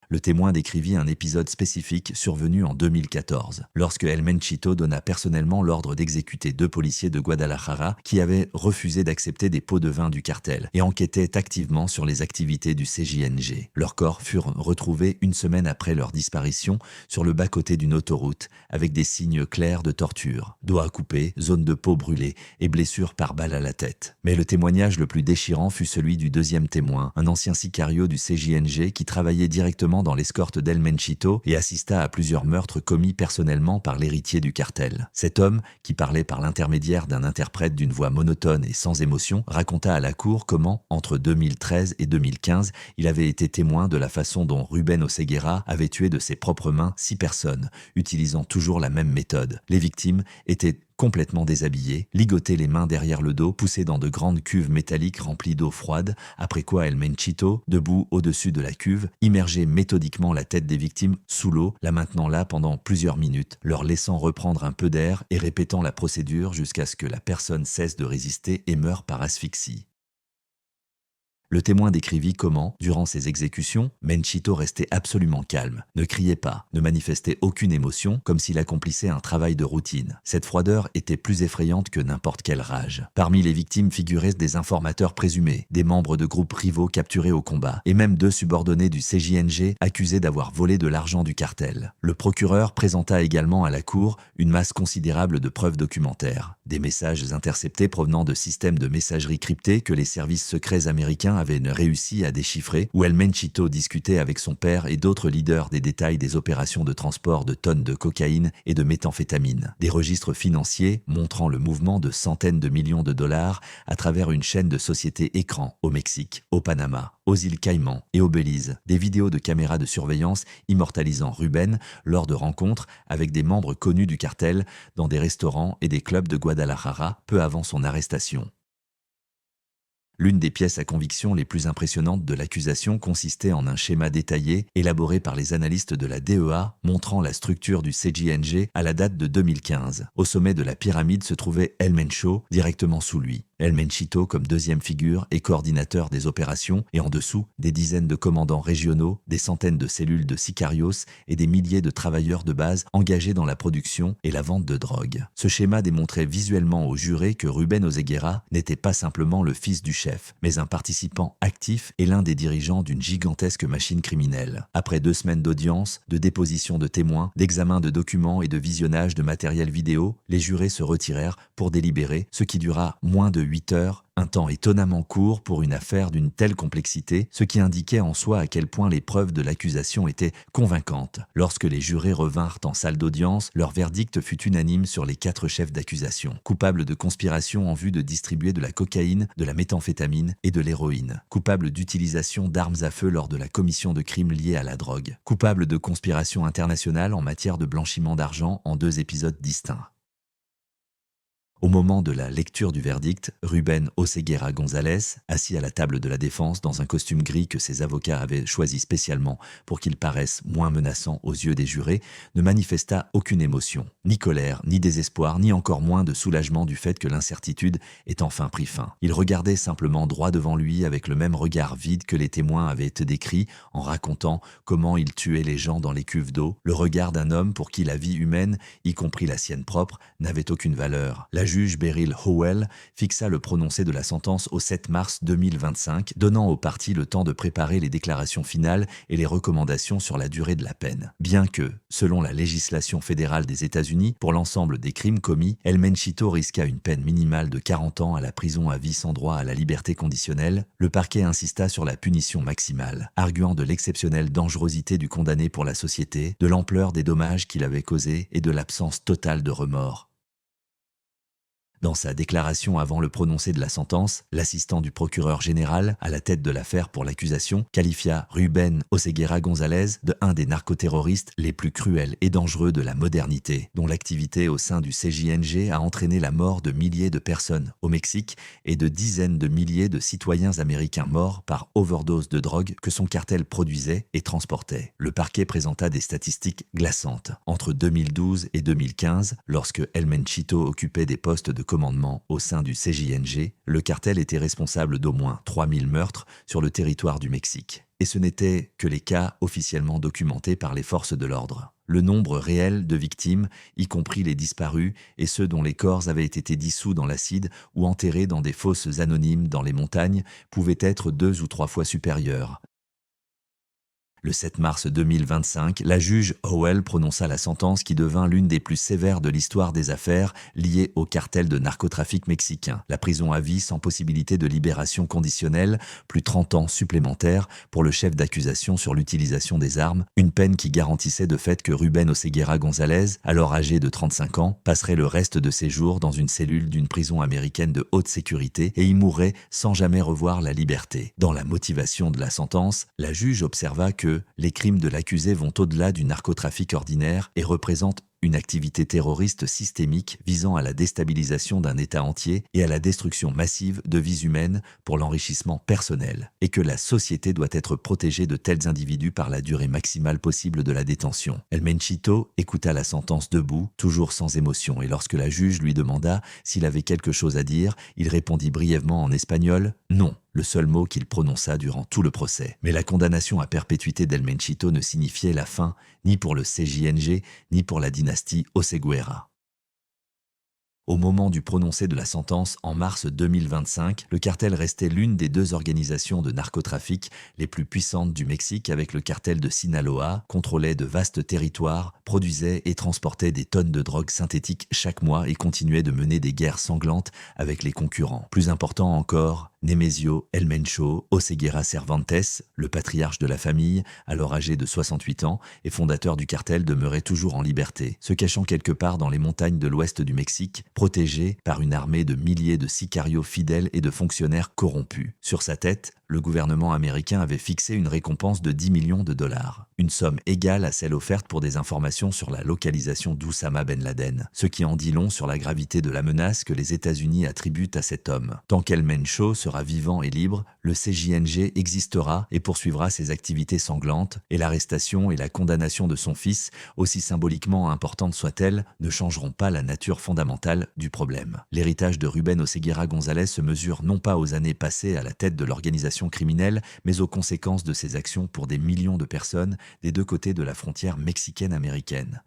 Speaker 1: Le témoin décrivit un épisode spécifique survenu en 2014, lorsque El Menchito donna personnellement l'ordre d'exécuter 2 policiers de Guadalajara qui avaient refusé d'accepter des pots de vin du cartel et enquêtaient activement sur les activités du CJNG. Leurs corps furent retrouvés 1 semaine après leur disparition sur le bas-côté d'une autoroute, avec des signes clairs de torture, doigts coupés, zones de peau brûlée et blessures par balle à la tête. Mais le témoignage le plus déchirant fut celui du deuxième témoin, un ancien sicario du CJNG qui travaillait directement dans l'escorte d'El Menchito et assista à plusieurs meurtres commis personnellement par l'héritier du cartel. Cet homme, qui parlait par l'intermédiaire d'un interprète d'une voix monotone et sans émotion, raconta à la cour comment, entre 2013 et 2015, il avait été témoin de la façon dont Ruben Oseguera avait tué de ses propres mains 6 personnes, utilisant toujours la même méthode. Les victimes étaient complètement déshabillés, ligotés les mains derrière le dos, poussés dans de grandes cuves métalliques remplies d'eau froide, après quoi El Menchito, debout au-dessus de la cuve, immergeait méthodiquement la tête des victimes sous l'eau, la maintenant là pendant plusieurs minutes, leur laissant reprendre un peu d'air et répétant la procédure jusqu'à ce que la personne cesse de résister et meure par asphyxie. Le témoin décrivit comment, durant ces exécutions, Menchito restait absolument calme, ne criait pas, ne manifestait aucune émotion, comme s'il accomplissait un travail de routine. Cette froideur était plus effrayante que n'importe quelle rage. Parmi les victimes figuraient des informateurs présumés, des membres de groupes rivaux capturés au combat, et même 2 subordonnés du CJNG accusés d'avoir volé de l'argent du cartel. Le procureur présenta également à la cour une masse considérable de preuves documentaires, des messages interceptés provenant de systèmes de messagerie cryptés que les services secrets américains avaient réussi à déchiffrer, où El Menchito discutait avec son père et d'autres leaders des détails des opérations de transport de tonnes de cocaïne et de méthamphétamine. Des registres financiers montrant le mouvement de centaines de millions de dollars à travers une chaîne de sociétés écrans au Mexique, au Panama, aux îles Caïmans et au Belize. Des vidéos de caméras de surveillance immortalisant Ruben lors de rencontres avec des membres connus du cartel dans des restaurants et des clubs de Guadalajara peu avant son arrestation. L'une des pièces à conviction les plus impressionnantes de l'accusation consistait en un schéma détaillé élaboré par les analystes de la DEA montrant la structure du CJNG à la date de 2015. Au sommet de la pyramide se trouvait El Mencho, directement sous lui. El Menchito comme deuxième figure et coordinateur des opérations, et en dessous, des dizaines de commandants régionaux, des centaines de cellules de sicarios et des milliers de travailleurs de base engagés dans la production et la vente de drogue. Ce schéma démontrait visuellement aux jurés que Ruben Oseguera n'était pas simplement le fils du chef, mais un participant actif et l'un des dirigeants d'une gigantesque machine criminelle. Après 2 semaines d'audience, de déposition de témoins, d'examen de documents et de visionnage de matériel vidéo, les jurés se retirèrent pour délibérer, ce qui dura moins de 8 heures Un temps étonnamment court pour une affaire d'une telle complexité, ce qui indiquait en soi à quel point les preuves de l'accusation étaient convaincantes. Lorsque les jurés revinrent en salle d'audience, leur verdict fut unanime sur les 4 chefs d'accusation. Coupables de conspiration en vue de distribuer de la cocaïne, de la méthamphétamine et de l'héroïne. Coupables d'utilisation d'armes à feu lors de la commission de crimes liés à la drogue. Coupables de conspiration internationale en matière de blanchiment d'argent en 2 épisodes distincts. Au moment de la lecture du verdict, Rubén Oseguera González, assis à la table de la défense dans un costume gris que ses avocats avaient choisi spécialement pour qu'il paraisse moins menaçant aux yeux des jurés, ne manifesta aucune émotion, ni colère, ni désespoir, ni encore moins de soulagement du fait que l'incertitude ait enfin pris fin. Il regardait simplement droit devant lui avec le même regard vide que les témoins avaient été décrits en racontant comment il tuait les gens dans les cuves d'eau, le regard d'un homme pour qui la vie humaine, y compris la sienne propre, n'avait aucune valeur. La juge Beryl Howell fixa le prononcé de la sentence au 7 mars 2025, donnant aux parties le temps de préparer les déclarations finales et les recommandations sur la durée de la peine. Bien que, selon la législation fédérale des États-Unis, pour l'ensemble des crimes commis, El Menchito risqua une peine minimale de 40 ans à la prison à vie sans droit à la liberté conditionnelle, le parquet insista sur la punition maximale, arguant de l'exceptionnelle dangerosité du condamné pour la société, de l'ampleur des dommages qu'il avait causés et de l'absence totale de remords. Dans sa déclaration avant le prononcé de la sentence, l'assistant du procureur général, à la tête de l'affaire pour l'accusation, qualifia Rubén Oseguera González de un des narcoterroristes les plus cruels et dangereux de la modernité, dont l'activité au sein du CJNG a entraîné la mort de milliers de personnes au Mexique et de dizaines de milliers de citoyens américains morts par overdose de drogue que son cartel produisait et transportait. Le parquet présenta des statistiques glaçantes. Entre 2012 et 2015, lorsque El Menchito occupait des postes de commandement au sein du CJNG, le cartel était responsable d'au moins 3000 meurtres sur le territoire du Mexique. Et ce n'étaient que les cas officiellement documentés par les forces de l'ordre. Le nombre réel de victimes, y compris les disparus et ceux dont les corps avaient été dissous dans l'acide ou enterrés dans des fosses anonymes dans les montagnes, pouvait être 2 ou 3 fois supérieur. Le 7 mars 2025, la juge Howell prononça la sentence qui devint l'une des plus sévères de l'histoire des affaires liées au cartel de narcotrafic mexicain. La prison à vie sans possibilité de libération conditionnelle, plus 30 ans supplémentaires pour le chef d'accusation sur l'utilisation des armes, une peine qui garantissait de fait que Rubén Oseguera González, alors âgé de 35 ans, passerait le reste de ses jours dans une cellule d'une prison américaine de haute sécurité et y mourrait sans jamais revoir la liberté. Dans la motivation de la sentence, la juge observa que les crimes de l'accusé vont au-delà du narcotrafic ordinaire et représentent une activité terroriste systémique visant à la déstabilisation d'un État entier et à la destruction massive de vies humaines pour l'enrichissement personnel, et que la société doit être protégée de tels individus par la durée maximale possible de la détention. El Menchito écouta la sentence debout, toujours sans émotion, et lorsque la juge lui demanda s'il avait quelque chose à dire, il répondit brièvement en espagnol « non ». Le seul mot qu'il prononça durant tout le procès. Mais la condamnation à perpétuité d'El Menchito ne signifiait la fin ni pour le CJNG, ni pour la dynastie Oseguera. Au moment du prononcé de la sentence en mars 2025, le cartel restait l'une des 2 organisations de narcotrafic les plus puissantes du Mexique avec le cartel de Sinaloa, contrôlait de vastes territoires, produisait et transportait des tonnes de drogue synthétique chaque mois et continuait de mener des guerres sanglantes avec les concurrents. Plus important encore, Nemesio El Mencho Oseguera Cervantes, le patriarche de la famille, alors âgé de 68 ans et fondateur du cartel, demeurait toujours en liberté, se cachant quelque part dans les montagnes de l'ouest du Mexique, protégé par une armée de milliers de sicarios fidèles et de fonctionnaires corrompus. Sur sa tête, le gouvernement américain avait fixé une récompense de 10 millions de dollars, une somme égale à celle offerte pour des informations sur la localisation d'Oussama Ben Laden, ce qui en dit long sur la gravité de la menace que les États-Unis attribuent à cet homme. Tant qu'El Mencho sera vivant et libre, le CJNG existera et poursuivra ses activités sanglantes, et l'arrestation et la condamnation de son fils, aussi symboliquement importantes soient-elles, ne changeront pas la nature fondamentale du problème. L'héritage de Rubén Oseguera González se mesure non pas aux années passées à la tête de l'organisation criminelle, mais aux conséquences de ses actions pour des millions de personnes des 2 côtés de la frontière mexicaine-américaine.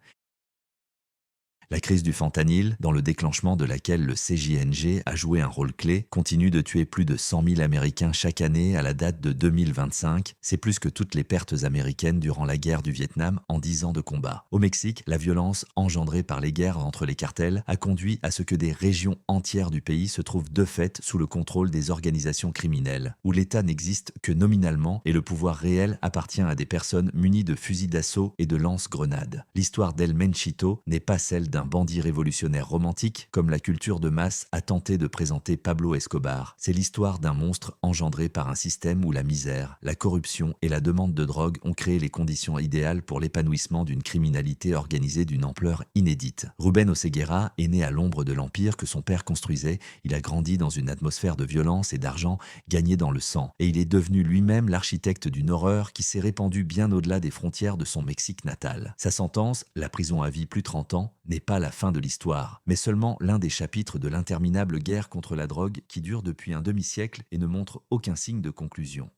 Speaker 1: La crise du fentanyl, dans le déclenchement de laquelle le CJNG a joué un rôle clé, continue de tuer plus de 100 000 Américains chaque année à la date de 2025. C'est plus que toutes les pertes américaines durant la guerre du Vietnam en 10 ans de combat. Au Mexique, la violence engendrée par les guerres entre les cartels a conduit à ce que des régions entières du pays se trouvent de fait sous le contrôle des organisations criminelles, où l'État n'existe que nominalement et le pouvoir réel appartient à des personnes munies de fusils d'assaut et de lance-grenades. L'histoire d'El Menchito n'est pas celle d'un bandit révolutionnaire romantique, comme la culture de masse a tenté de présenter Pablo Escobar. C'est l'histoire d'un monstre engendré par un système où la misère, la corruption et la demande de drogue ont créé les conditions idéales pour l'épanouissement d'une criminalité organisée d'une ampleur inédite. Rubén Oseguera est né à l'ombre de l'empire que son père construisait. Il a grandi dans une atmosphère de violence et d'argent gagné dans le sang, et il est devenu lui-même l'architecte d'une horreur qui s'est répandue bien au-delà des frontières de son Mexique natal. Sa sentence, la prison à vie plus 30 ans, n'est pas la fin de l'histoire, mais seulement l'un des chapitres de l'interminable guerre contre la drogue qui dure depuis un demi-siècle et ne montre aucun signe de conclusion.